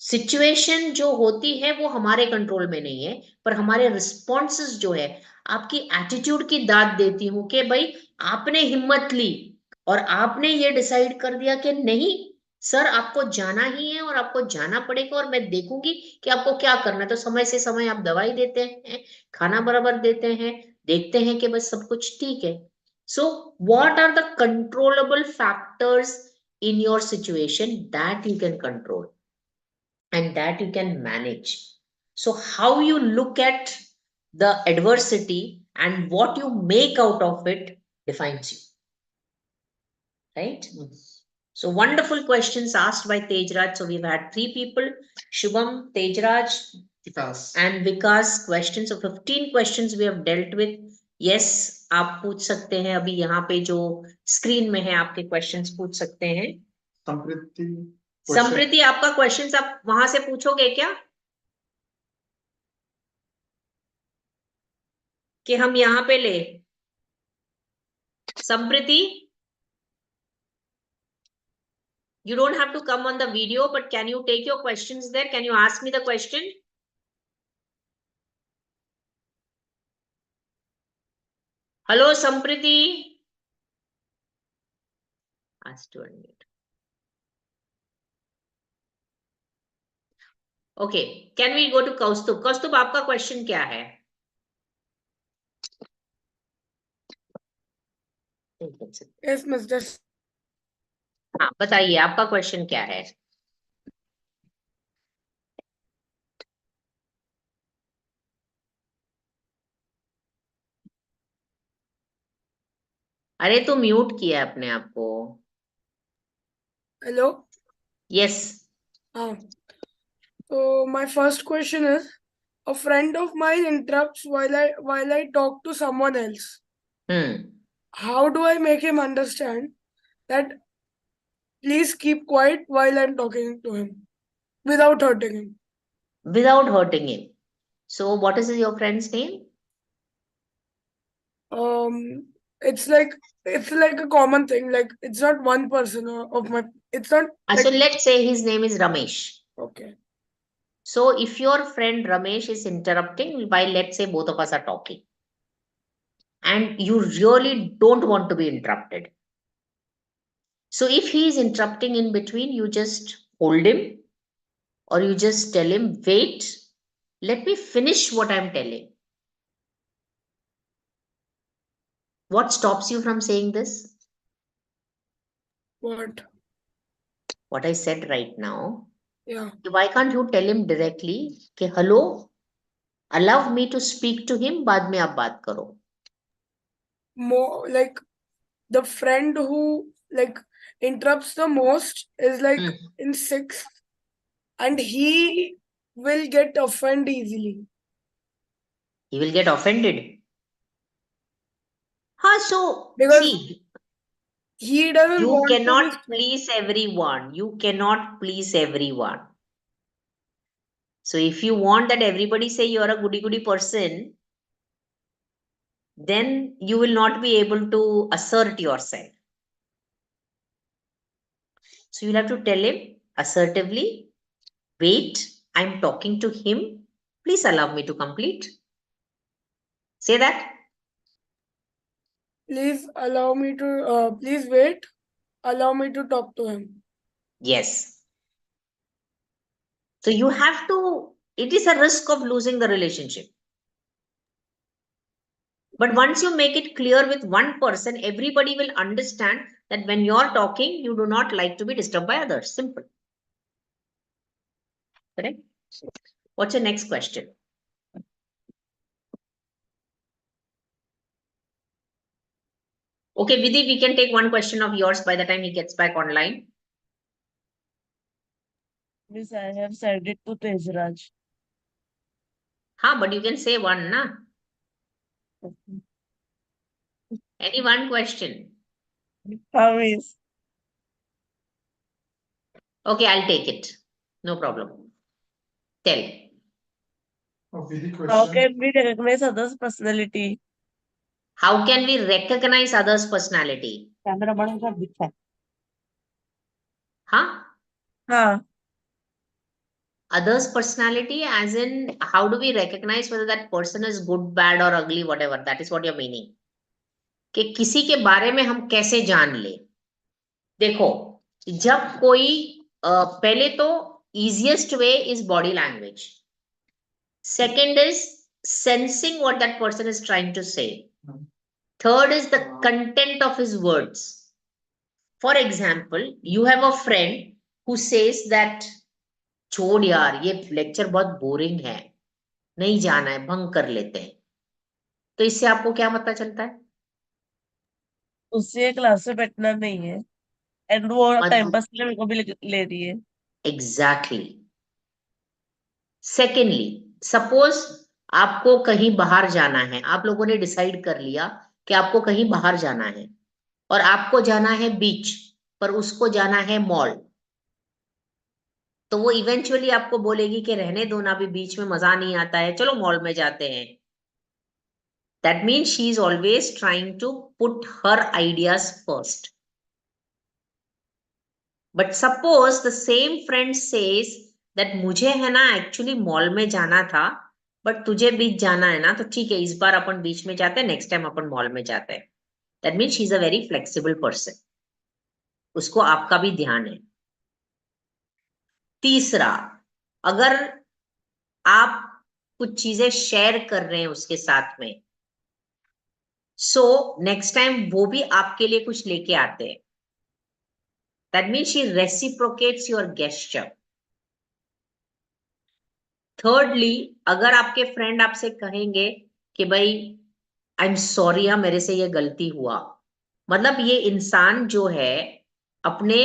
सिचुएशन जो होती है वो हमारे कंट्रोल में नहीं है, पर हमारे रिस्पॉन्सेस जो है, आपकी एटीट्यूड की दाद देती हूँ कि भाई आपने हिम्मत ली और आपने ये डिसाइड कर दिया कि नहीं सर, आपको जाना ही है और आपको जाना पड़ेगा, और मैं देखूंगी कि आपको क्या करना है। तो समय से समय आप दवाई देते हैं, खाना बराबर देते हैं, देखते हैं कि बस सब कुछ ठीक है. So what are the controllable factors in your situation that you can control and that you can manage? So how you look at the adversity and what you make out of it defines you, right? So wonderful questions asked by Tejraj. So we've had 3 people, Shubham, Tejraj,
Vikas.
and Vikas questions. So 15 questions we have dealt with. Yes, आप पूछ सकते हैं. अभी यहाँ पे जो screen में है आपके क्वेश्चंस पूछ सकते हैं.
संप्रीति
संप्रीति, आपका क्वेश्चंस आप वहां से पूछोगे क्या कि हम यहाँ पे ले? Sampriti, you don't have to come on the video, but can you take your questions there? Can you ask me the question? Hello, Sampriti. Ask to unmute. Okay, can we go to Kaustubh? Kaustubh, आपका question क्या है?
Yes, Miss. Just
हाँ, बताइए आपका question क्या है? अरे तो म्यूट किया अपने आप को.
hello.
Yes.
So my first question is: a friend of mine interrupts while I talk to someone else. How do I make him understand that please keep quiet while I'm talking to him without hurting him?
Without hurting him. So what is your friend's name?
It's like a common thing. Like it's not one person of my. It's not.
So let's say his name is Ramesh.
Okay.
So if your friend Ramesh is interrupting while let's say both of us are talking, and you really don't want to be interrupted. So if he is interrupting in between, you just hold him or you just tell him, wait, let me finish what I'm telling. What stops you from saying this?
What?
What I said right now.
Yeah.
Why can't you tell him directly, कि hello, allow me to speak to him, बाद में आप बात करो.
More like the friend who like interrupts the most is like in 6th, and he will get offended easily.
He will get offended. So
Because
see,
he doesn't
you
want
cannot
to
please everyone. You cannot please everyone. So if you want that everybody say you're a goody goody person, then you will not be able to assert yourself. So you'll have to tell him assertively, wait, I'm talking to him. Please allow me to complete. Say that.
please allow me to please wait, allow me to talk to him.
Yes. So you have to, it is a risk of losing the relationship. But once you make it clear with one person, everybody will understand that when you're talking, you do not like to be disturbed by others. Simple. Correct? What's your next question? Okay, Vidhi, we can take one question of yours by the time he gets back online.
Yes, I have said it to Tejraj.
But you can say one, na? Any one question?
How is?
Okay, I'll take it. No problem. Tell.
How can we recognize others' personality?
How can we recognize others' personality?
Camera बंद कर दिखता है.
हाँ. Others' personality as in how do we recognize whether that person is good, bad or ugly, whatever. That is what you're meaning. कि किसी के बारे में हम कैसे जान ले. देखो, जब कोई पहले तो easiest way is body language. Second is sensing what that person is trying to say. Third is the content of his words. For example, you have a friend who says that छोड़ यार ये lecture बहुत boring है, नहीं जाना है, भंग कर लेते हैं। तो इससे आपको क्या पता चलता है?
उससे क्लास में बैठना नहीं है, एंड वो टाइम पास के लिए मेरे को भी ले रही है।
एग्जैक्टली। सेकेंडली, सपोज आपको कहीं बाहर जाना है, आप लोगों ने डिसाइड कर लिया कि आपको कहीं बाहर जाना है और आपको जाना है बीच, पर उसको जाना है मॉल। तो वो इवेंचुअली आपको बोलेगी कि रहने दो ना, अभी बीच में मजा नहीं आता है, चलो मॉल में जाते हैं। That means she is always trying to put her ideas first. But suppose the same friend says that मुझे है ना एक्चुअली मॉल में जाना था, बट तुझे बीच जाना है ना, तो ठीक है इस बार अपन बीच में जाते हैं, नेक्स्ट टाइम अपन मॉल में जाते हैं। That means she is a very flexible person, उसको आपका भी ध्यान है। तीसरा, अगर आप कुछ चीजें शेयर कर रहे हैं उसके साथ में, सो नेक्स्ट टाइम वो भी आपके लिए कुछ लेके आते हैं। That means she reciprocates your gesture. Thirdly, अगर आपके फ्रेंड आपसे कहेंगे कि भाई आई एम सॉरी, मेरे से ये गलती हुआ, मतलब ये इंसान जो है अपने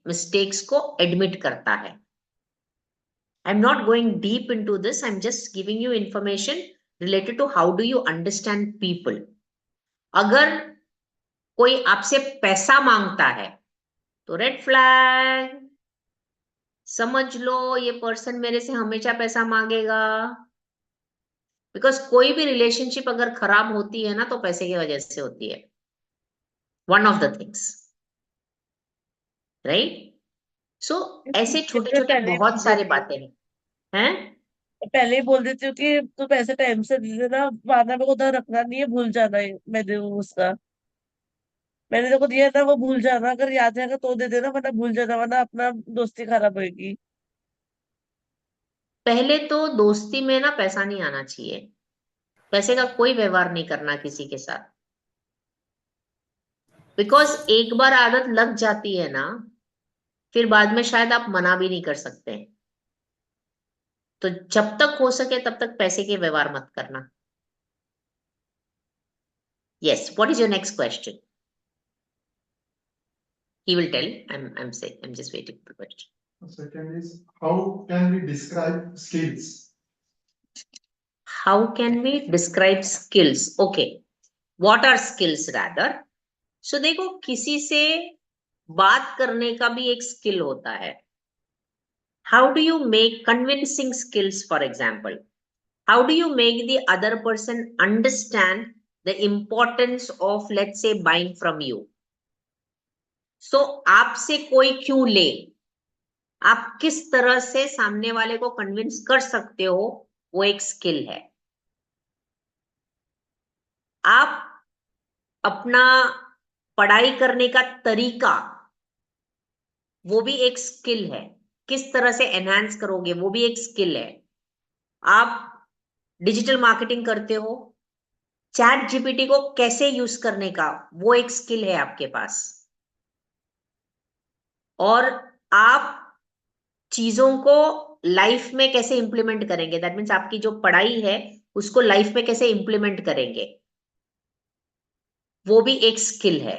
मिस्टेक्स को एडमिट करता है। I'm not going deep into this. I'm just giving you information related to how do you understand people. अगर कोई आपसे पैसा मांगता है तो रेड फ्लैग, समझ लो ये पर्सन मेरे से हमेशा पैसा मांगेगा। बिकॉज कोई भी रिलेशनशिप अगर खराब होती है ना तो पैसे की वजह से होती है, one of the things, right? So ऐसे छोटे छोटे
पहले ही
बहुत
बोल
सारे
देती हूँ,
बातें हैं।
पहले ही बोल देती हूँ कि तू पैसे टाइम से दे देना, वरना मेरे को उधर रखना नहीं है, भूल जाना है, मैं दे दूँ उसका। मैंने देखो दिया था, वो भूल जाना, अगर याद रहेगा तो दे देना, वरना भूल जाना, वरना अपना दोस्ती खराब होगी।
पहले तो दोस्ती में ना पैसा नहीं आना चाहिए, पैसे का कोई व्यवहार नहीं करना किसी के साथ। बिकॉज एक बार आदत लग जाती है ना, फिर बाद में शायद आप मना भी नहीं कर सकते। तो जब तक हो सके तब तक पैसे के व्यवहार मत करना। Yes, what is your next question? He will tell. I'm just waiting for the question.
The second is, how can we describe skills?
How can we describe skills? Okay, what are skills rather? So देखो, किसी से बात करने का भी एक skill होता है। How do you make convincing skills, for example? How do you make the other person understand the importance of, let's say, buying from you? So आपसे कोई क्यों ले, आप किस तरह से सामने वाले को कन्विंस कर सकते हो, वो एक स्किल है। आप अपना पढ़ाई करने का तरीका, वो भी एक स्किल है, किस तरह से एनहांस करोगे वो भी एक स्किल है। आप डिजिटल मार्केटिंग करते हो, चैट जीपीटी को कैसे यूज करने का वो एक स्किल है आपके पास। और आप चीजों को लाइफ में कैसे इंप्लीमेंट करेंगे, दैट मीन्स आपकी जो पढ़ाई है उसको लाइफ में कैसे इंप्लीमेंट करेंगे, वो भी एक स्किल है।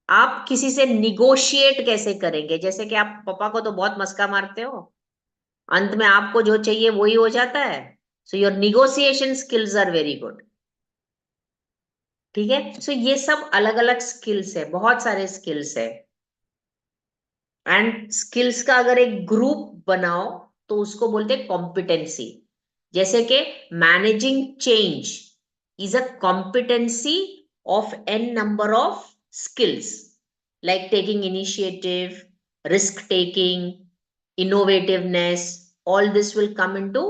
आप किसी से निगोशिएट कैसे करेंगे, जैसे कि आप पापा को तो बहुत मस्का मारते हो, अंत में आपको जो चाहिए वही हो जाता है। So your negotiation skills are very good. ठीक है, सो ये सब अलग अलग स्किल्स है, बहुत सारे स्किल्स है। एंड स्किल्स का अगर एक ग्रुप बनाओ तो उसको बोलते हैं कॉम्पिटेंसी। जैसे कि managing change is a competency of an number of skills like taking initiative, risk taking, innovativeness, all this will come into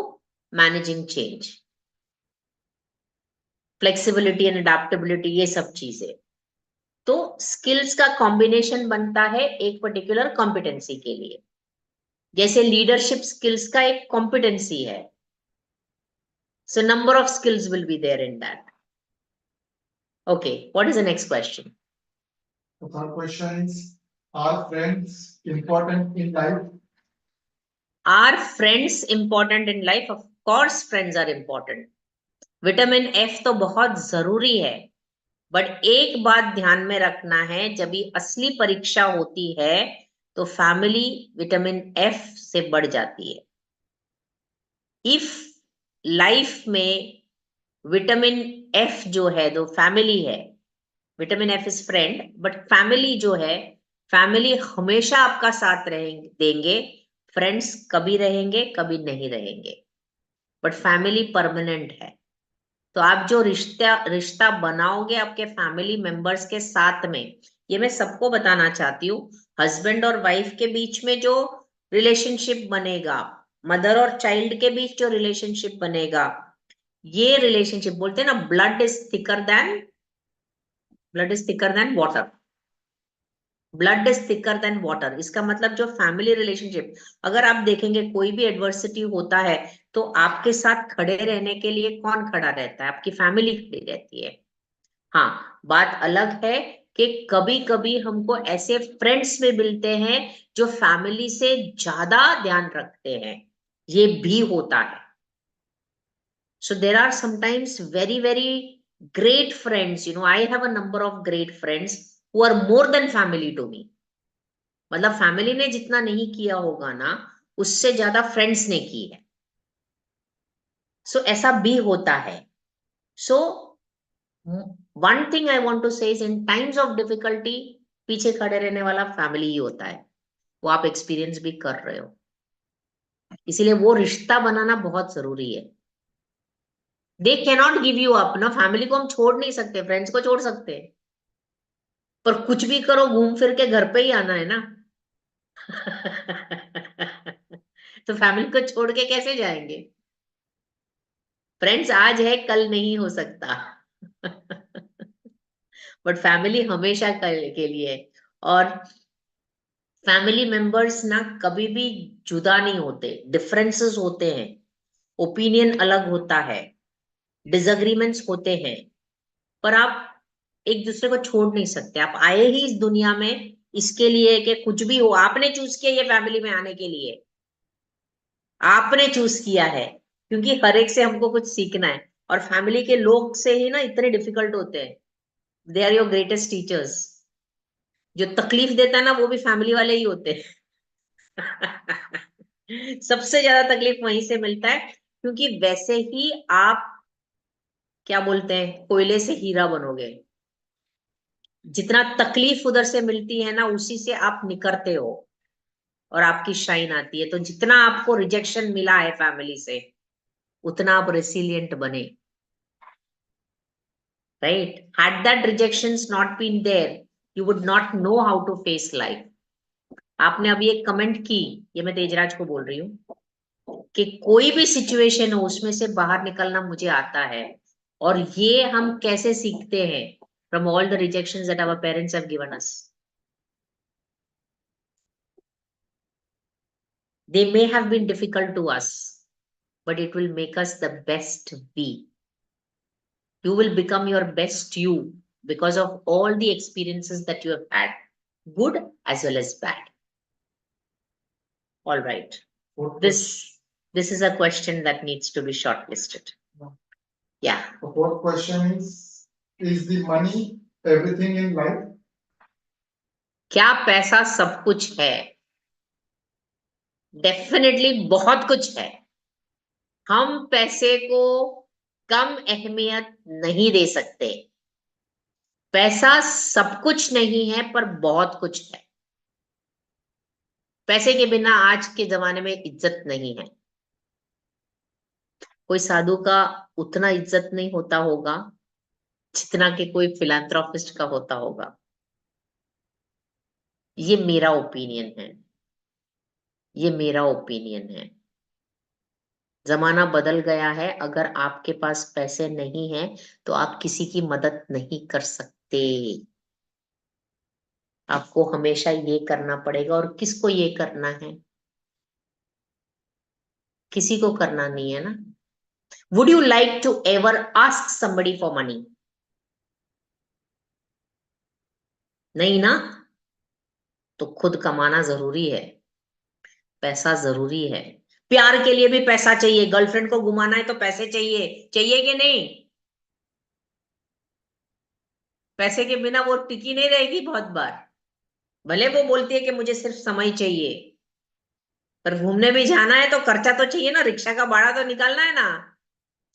managing change. Flexibility and adaptability, ये सब चीजें। तो स्किल्स का कॉम्बिनेशन बनता है एक पर्टिकुलर कॉम्पिटेंसी के लिए। जैसे लीडरशिप स्किल्स का एक कॉम्पिटेंसी है, So number of skills will be there in that. Okay, what is the next question?
The third question is, are friends important in life?
Are friends important in life? Of course friends are important. Vitamin F तो बहुत जरूरी है, but एक बात ध्यान में रखना है, जब भी असली परीक्षा होती है तो फैमिली विटामिन एफ से बढ़ जाती है. इफ लाइफ में विटामिन एफ जो है, जो फैमिली है, vitamin F is friend, but family जो है, फैमिली हमेशा आपका साथ रहेंगे, देंगे. फ्रेंड्स कभी रहेंगे, कभी नहीं रहेंगे, बट फैमिली परमानेंट है. तो आप जो रिश्ता रिश्ता बनाओगे आपके फैमिली मेंबर्स के साथ में, ये मैं सबको बताना चाहती हूँ. हस्बैंड और वाइफ के बीच में जो रिलेशनशिप बनेगा, मदर और चाइल्ड के बीच जो रिलेशनशिप बनेगा, ये रिलेशनशिप बोलते हैं ना, blood is thicker than water. Blood is thicker than water. इसका मतलब जो फैमिली रिलेशनशिप, अगर आप देखेंगे कोई भी एडवर्सिटी होता है तो आपके साथ खड़े रहने के लिए कौन खड़ा रहता है? आपकी फैमिली खड़ी रहती है. हाँ, बात अलग है कि कभी कभी हमको ऐसे फ्रेंड्स में मिलते हैं जो फैमिली से ज्यादा ध्यान रखते हैं, ये भी होता है. So there are sometimes very, very great friends. I have a number of great friends who are more than family to me. मतलब फैमिली ने जितना नहीं किया होगा ना, उससे ज्यादा फ्रेंड्स ने की है. सो ऐसा भी होता है. So one thing I want to say is, in times of difficulty पीछे खड़े रहने वाला फैमिली ही होता है. वो आप एक्सपीरियंस भी कर रहे हो, इसीलिए वो रिश्ता बनाना बहुत जरूरी है. They cannot give you up ना. फैमिली को हम छोड़ नहीं सकते, फ्रेंड्स को छोड़ सकते हैं, पर कुछ भी करो घूम फिर के घर पे ही आना है ना. तो फैमिली को छोड़ के कैसे जाएंगे? फ्रेंड्स आज है, कल नहीं हो सकता. बट फैमिली हमेशा कल के लिए है. और फैमिली मेंबर्स ना कभी भी जुदा नहीं होते. डिफरेंसेस होते हैं, ओपिनियन अलग होता है, डिसएग्रीमेंट्स होते हैं, पर आप एक दूसरे को छोड़ नहीं सकते. आप आए ही इस दुनिया में इसके लिए कि कुछ भी हो, आपने चूज किया ये फैमिली में आने के लिए, आपने चूज किया है, क्योंकि हर एक से हमको कुछ सीखना है. और फैमिली के लोग से ही ना इतने डिफिकल्ट होते हैं. They are your greatest teachers. जो तकलीफ देता है ना, वो भी फैमिली वाले ही होते हैं. सबसे ज्यादा तकलीफ वहीं से मिलता है, क्योंकि वैसे ही आप क्या बोलते हैं, कोयले से हीरा बनोगे. जितना तकलीफ उधर से मिलती है ना, उसी से आप निकलते हो और आपकी शाइन आती है. तो जितना आपको रिजेक्शन मिला है फैमिली से, उतना आप रेसिलिएंट बने. Right? Had that rejections not been there, you would not know how to face life. आपने अभी एक कमेंट की, ये मैं तेजराज को बोल रही हूँ, कि कोई भी सिचुएशन हो उसमें से बाहर निकलना मुझे आता है. और ये हम कैसे सीखते हैं? From all the rejections that our parents have given us. They may have been difficult to us, but it will make us the best we. You will become your best you because of all the experiences that you have had, good as well as bad. All right. This is a question that needs to be shortlisted. Yeah.
The fourth question is the money everything in life?
क्या पैसा सब कुछ है? Definitely बहुत कुछ है. हम पैसे को कम अहमियत नहीं दे सकते. पैसा सब कुछ नहीं है, पर बहुत कुछ है. पैसे के बिना आज के जमाने में इज्जत नहीं है. कोई साधु का उतना इज्जत नहीं होता होगा जितना कि कोई फिलैंथ्रोपिस्ट का होता होगा. ये मेरा ओपिनियन है. ये मेरा ओपिनियन है. जमाना बदल गया है. अगर आपके पास पैसे नहीं है तो आप किसी की मदद नहीं कर सकते. आपको हमेशा ये करना पड़ेगा. और किसको ये करना है? किसी को करना नहीं है ना. Would you like to ever ask somebody for money? नहीं ना? तो खुद कमाना जरूरी है, पैसा जरूरी है। प्यार के लिए भी पैसा चाहिए, गर्लफ्रेंड को घुमाना है तो पैसे चाहिए, चाहिए कि नहीं? पैसे के बिना वो टिकी नहीं रहेगी बहुत बार। भले वो बोलती है कि मुझे सिर्फ समय चाहिए, पर घूमने भी जाना है तो खर्चा तो चाहिए ना, रिक्शा का भाड़ा तो निकालना है ना।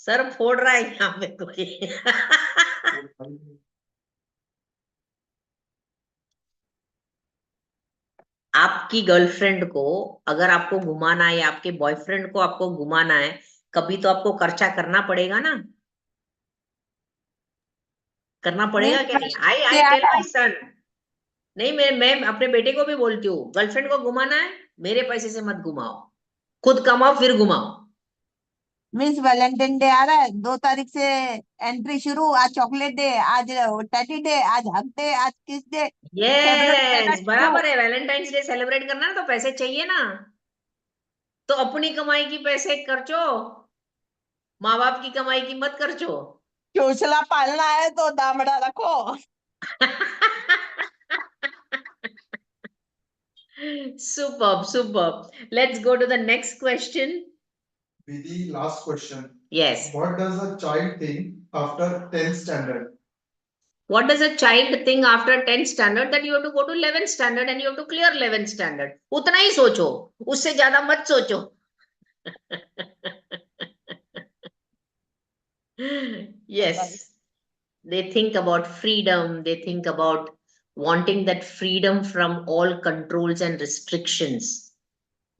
सर फोड़ रहा है यहाँ पे कोई। आपकी गर्लफ्रेंड को अगर आपको घुमाना है या आपके बॉयफ्रेंड को आपको घुमाना है, कभी तो आपको खर्चा करना पड़ेगा ना। करना पड़ेगा क्या नहीं? आई टेल माय सन, नहीं मैं अपने बेटे को भी बोलती हूँ, गर्लफ्रेंड को घुमाना है मेरे पैसे से मत घुमाओ, खुद कमाओ फिर घुमाओ।
मिस वैलेंटाइन डे आ रहा है, 2 तारीख से एंट्री शुरू। आज चॉकलेट डे, आज टैटी डे, आज हक डे, आज किस डे, फेब्रुअरी
यस
पेमेंट शुरू।
बराबर है, वैलेंटाइंस डे सेलिब्रेट करना है तो पैसे चाहिए ना। तो अपनी कमाई की पैसे खर्चो, माँ बाप की कमाई की मत खर्चो।
चोचला पालना है तो दामड़ा रखो।
Superb, superb. Let's go to the next question.
Be the last question.
Yes.
What does a child think after 10th standard?
What does a child think after 10th standard? That you have to go to 11th standard and you have to clear 11th standard. उतना ही सोचो, उससे ज्यादा मत सोचो। Yes, they think about freedom. They think about wanting that freedom from all controls and restrictions.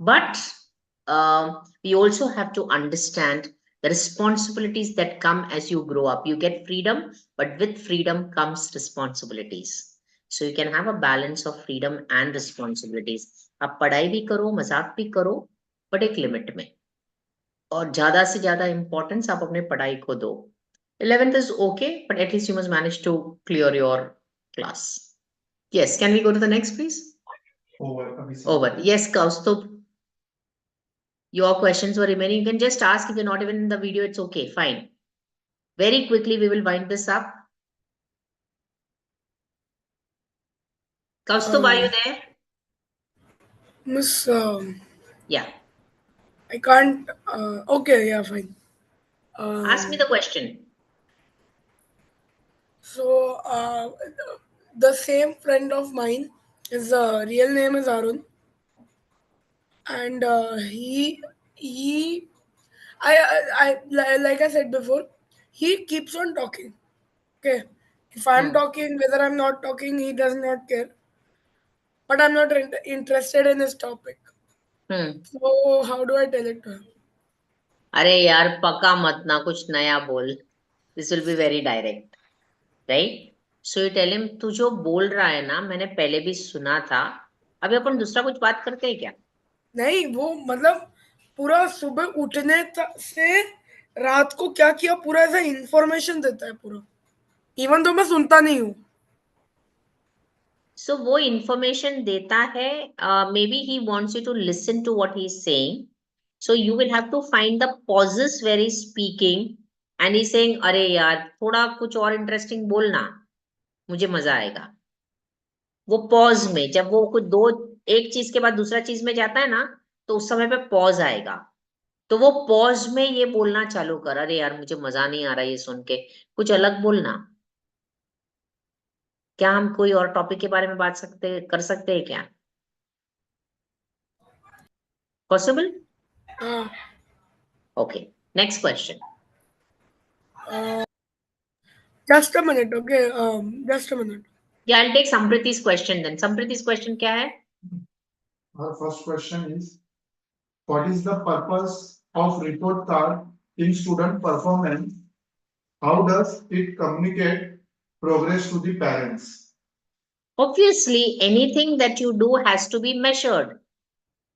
But we also have to understand the responsibilities that come as you grow up. You get freedom, but with freedom comes responsibilities. So you can have a balance of freedom and responsibilities. आप पढ़ाई भी करो, मजाक भी करो, but एक limit में। और ज्यादा से ज्यादा इंपॉर्टेंस आप अपने पढ़ाई को दो। 11th is okay, but at least you must manage to clear your class. Yes, can we go to the next, please? Over. Yes, Kaustubh. Your questions were remaining. You can just ask. If you're not even in the video, it's okay. Fine. Very quickly, we will wind this up. Kaustubh, are you there?
Miss,
Yeah.
I can't. Okay, yeah, fine.
Ask me the question.
So, the same friend of mine, his real name is Arun, and he, like I said before, he keeps on talking. Okay, if I'm talking, whether I'm not talking, he does not care. But I'm not interested in his topic. So how do I tell it to him?
अरे यार पका मत ना, कुछ नया बोल. This will be very direct, right? So you tell him, तू जो बोल रहा है ना, मैंने पहले भी सुना था. अभी अपन दूसरा कुछ बात करते हैं क्या?
नहीं, वो मतलब पूरा सुबह उठने से रात को क्या किया पूरा ऐसा इंफॉर्मेशन देता है पूरा, इवन तो मैं सुनता नहीं हूँ.
So वो information देता है, maybe he wants you to listen to what he's saying. So you will have to find the pauses where he's speaking and he's saying, अरे यार थोड़ा कुछ और interesting बोलना, मुझे मजा आएगा. वो पॉज में जब वो कुछ दो एक चीज के बाद दूसरा चीज में जाता है ना, तो उस समय पे पॉज आएगा. तो वो पॉज में ये बोलना चालू कर, अरे यार मुझे मजा नहीं आ रहा ये सुन के, कुछ अलग बोलना. क्या हम कोई और टॉपिक के बारे में बात कर सकते हैं क्या? Possible? Okay. Next question.
Just a minute, okay. Just a minute.
Yeah, I'll take Sampriti's question then. Sampriti's question क्या है?
Our first question is, what is the purpose of report card in student performance? How does it communicate progress to the parents?
Obviously, anything that you do has to be measured.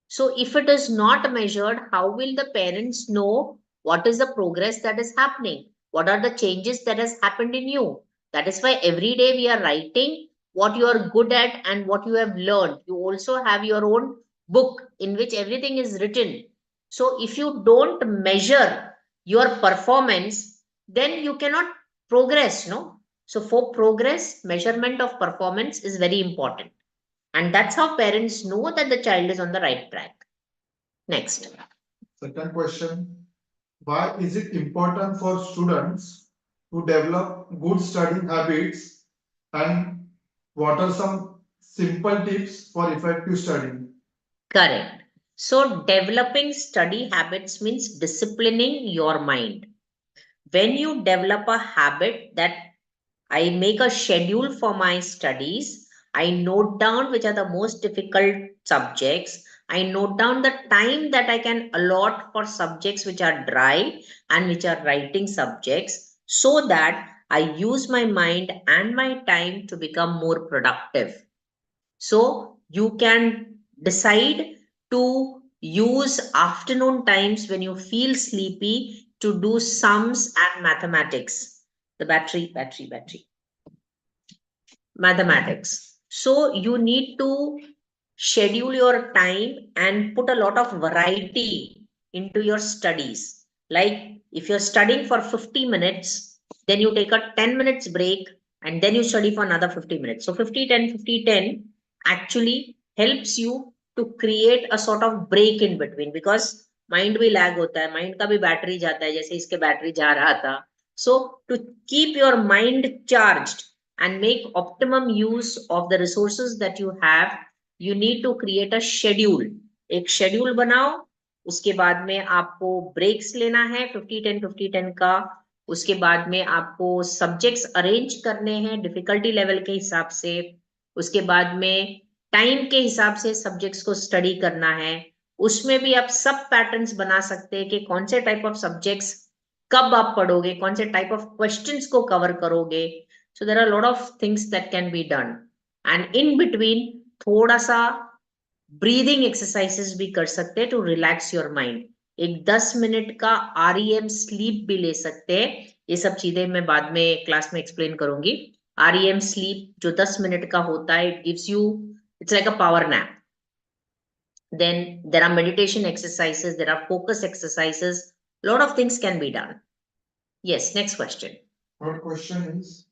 So if it is not measured, how will the parents know what is the progress that is happening? What are the changes that has happened in you? That is why every day we are writing what you are good at and what you have learned. You also have your own book in which everything is written. So if you don't measure your performance, then you cannot progress, no? So for progress, measurement of performance is very important. And that's how parents know that the child is on the right track. Next.
Second question, why is it important for students to develop good studying habits, and what are some simple tips for effective studying?
Correct. So developing study habits means disciplining your mind. When you develop a habit that I make a schedule for my studies, I note down which are the most difficult subjects. I note down the time that I can allot for subjects which are dry and which are writing subjects, so that I use my mind and my time to become more productive. So you can decide to use afternoon times when you feel sleepy to do sums and mathematics. The battery. Mathematics. So you need to schedule your time and put a lot of variety into your studies. Like if you're studying for 50 minutes, then you take a 10 minutes break and then you study for another 50 minutes. So 50-10 actually helps you to create a sort of break in between, because mind भी lag होता है, mind का भी battery जाता है, जैसे इसके battery जा रहा था. So to keep your mind charged and make optimum use of the resources that you have, you need to create a schedule. एक schedule बनाओ, उसके बाद में आपको breaks लेना है 50-10 का. उसके बाद में आपको subjects arrange करने हैं difficulty level के हिसाब से. उसके बाद में टाइम के हिसाब से सब्जेक्ट्स को स्टडी करना है. उसमें भी आप सब पैटर्न्स बना सकते हैं कि कौन से टाइप ऑफ सब्जेक्ट्स कब आप पढ़ोगे, कौन से टाइप ऑफ क्वेश्चंस को कवर करोगे. So there are lot of things that can be done. And in between थोड़ा सा ब्रीदिंग एक्सरसाइजेस भी कर सकते हैं टू रिलैक्स योर माइंड. एक 10 मिनट का REM स्लीप भी ले सकते हैं. ये सब चीजें मैं बाद में क्लास में एक्सप्लेन करूंगी. REM स्लीप जो 10 मिनट का होता है, it gives you, it's like a power nap. Then there are meditation exercises, there are focus exercises, a lot of things can be done. Yes, next question.
Third question is,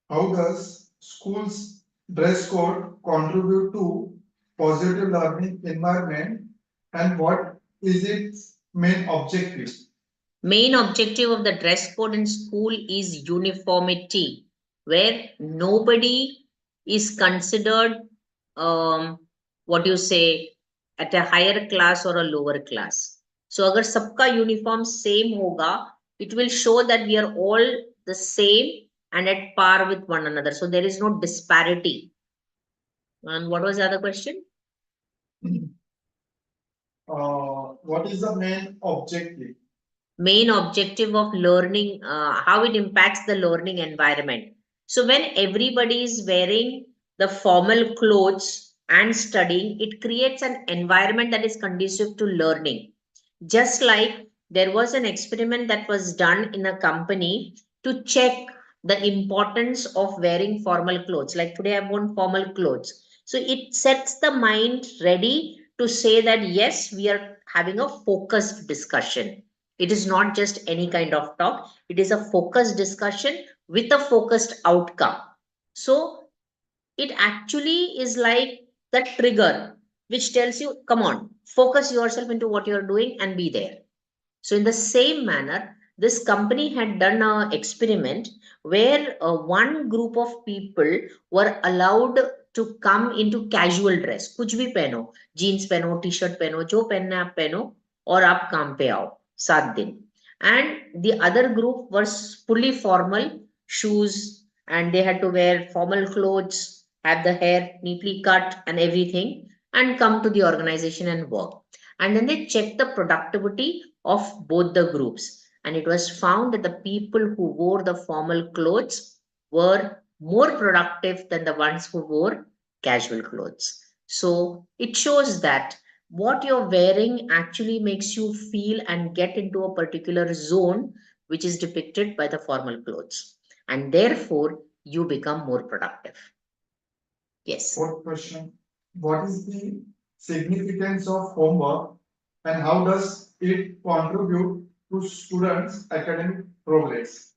how does school's dress code contribute to positive learning environment, and what is its main objective?
Main objective of the dress code in school is uniformity, where nobody is considered, what you say, at a higher class or a lower class. So agar sabka uniform same hoga, it will show that we are all the same and at par with one another. So there is no disparity. And what was the other question?
What is the main objective?
Main objective of learning, how it impacts the learning environment. So when everybody is wearing the formal clothes and studying, it creates an environment that is conducive to learning. Just like there was an experiment that was done in a company to check the importance of wearing formal clothes. Like today I've worn formal clothes. So it sets the mind ready to say that yes, we are having a focused discussion. It is not just any kind of talk. It is a focused discussion with a focused outcome. So it actually is like the trigger which tells you, come on, focus yourself into what you're doing and be there. So in the same manner, this company had done an experiment where one group of people were allowed to come into casual dress. कुछ भी पहनो, jeans पहनो, t-shirt पहनो, जो पहनना है आप पहनो और आप काम पे आओ 7 दिन. And the other group was fully formal, shoes, and they had to wear formal clothes, have the hair neatly cut and everything, and come to the organization and work. And then they checked the productivity of both the groups. And it was found that the people who wore the formal clothes were more productive than the ones who wore casual clothes. So it shows that what you're wearing actually makes you feel and get into a particular zone which is depicted by the formal clothes. And therefore, you become more productive. Yes.
Fourth question, what is the significance of homework, and how does it contribute to students' academic progress?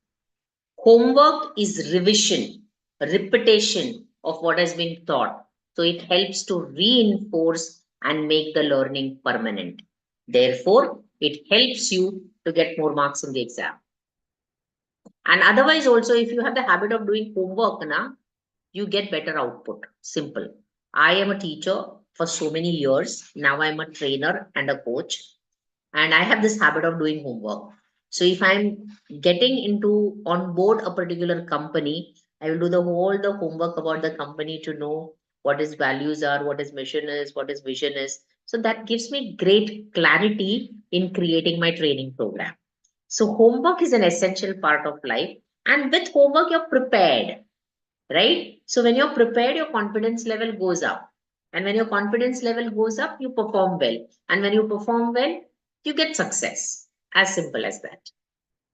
Homework is revision, repetition of what has been taught. So it helps to reinforce and make the learning permanent. Therefore, it helps you to get more marks in the exam. And otherwise, also, if you have the habit of doing homework, you get better output. Simple. I am a teacher for so many years. Now I'm a trainer and a coach, and I have this habit of doing homework. So if I'm getting into on board a particular company, I will do the homework about the company to know what his values are, what his mission is, what his vision is. So that gives me great clarity in creating my training program. So homework is an essential part of life, and with homework you're prepared, right? So when you're prepared, your confidence level goes up. And when your confidence level goes up, you perform well. And when you perform well, you get success. As simple as that.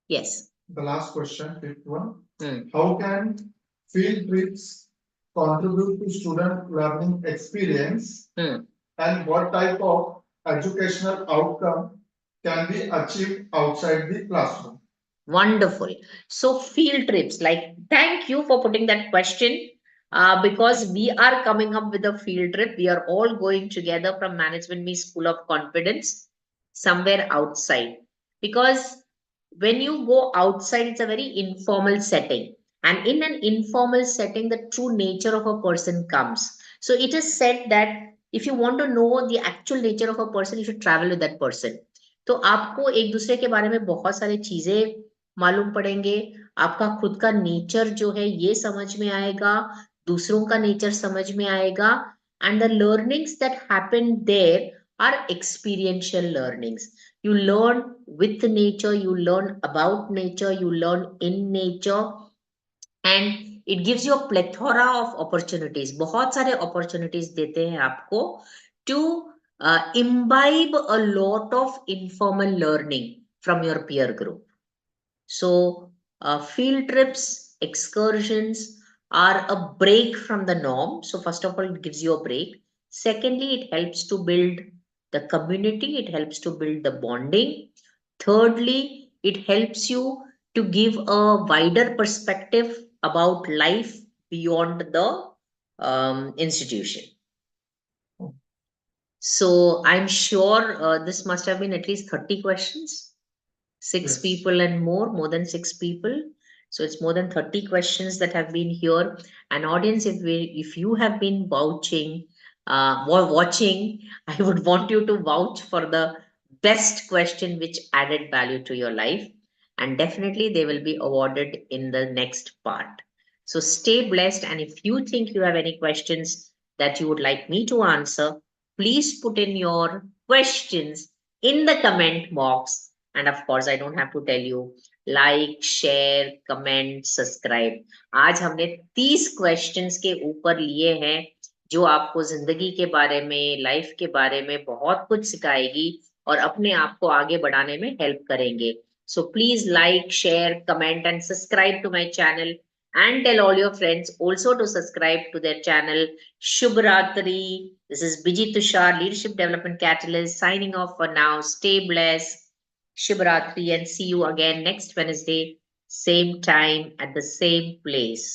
Yes.
The last question, fifth one.
Hmm.
How can field trips contribute to student learning experience? And what type of educational outcome can be achieved outside the classroom?
Wonderful. So, field trips, like, thank you for putting that question. Because we are coming up with a field trip. We are all going together from Management Me School of Confidence somewhere outside. Because when you go outside, it's a very informal setting. And in an informal setting, the true nature of a person comes. So, it is said that if you want to know the actual nature of a person, you should travel with that person. तो आपको एक दूसरे के बारे में बहुत सारी चीजें मालूम पड़ेंगे, आपका खुद का नेचर जो है ये समझ में आएगा, दूसरों का नेचर समझ में आएगा, and the learnings that happen there are experiential learnings. You learn with nature, you learn about nature, you learn in nature, and it gives you a plethora of opportunities. बहुत सारे opportunities देते हैं आपको to imbibe a lot of informal learning from your peer group. So, field trips, excursions are a break from the norm. So, first of all, it gives you a break. Secondly, it helps to build the community, it helps to build the bonding. Thirdly, it helps you to give a wider perspective about life beyond the institution. So, I'm sure this must have been at least 30 questions. Six
Yes.
people and more than six people. So it's more than 30 questions that have been here. And audience, if you have been vouching or watching, I would want you to vouch for the best question which added value to your life. And definitely they will be awarded in the next part. So stay blessed. And if you think you have any questions that you would like me to answer, please put in your questions in the comment box. And of course, I don't have to tell you, like, share, comment, subscribe. आज हमने 30 questions के ऊपर लिए हैं जो आपको जिंदगी के बारे में, लाइफ के बारे में बहुत कुछ सिखाएगी और अपने आप को आगे बढ़ाने में हेल्प करेंगे. So please like, share, comment and subscribe to my channel, and tell all your friends also to subscribe to their channel. Shubh Ratri. This is Biji Tushar, Leadership Development Catalyst, signing off for now. Stay blessed. Shivratri, and see you again next Wednesday, same time at the same place.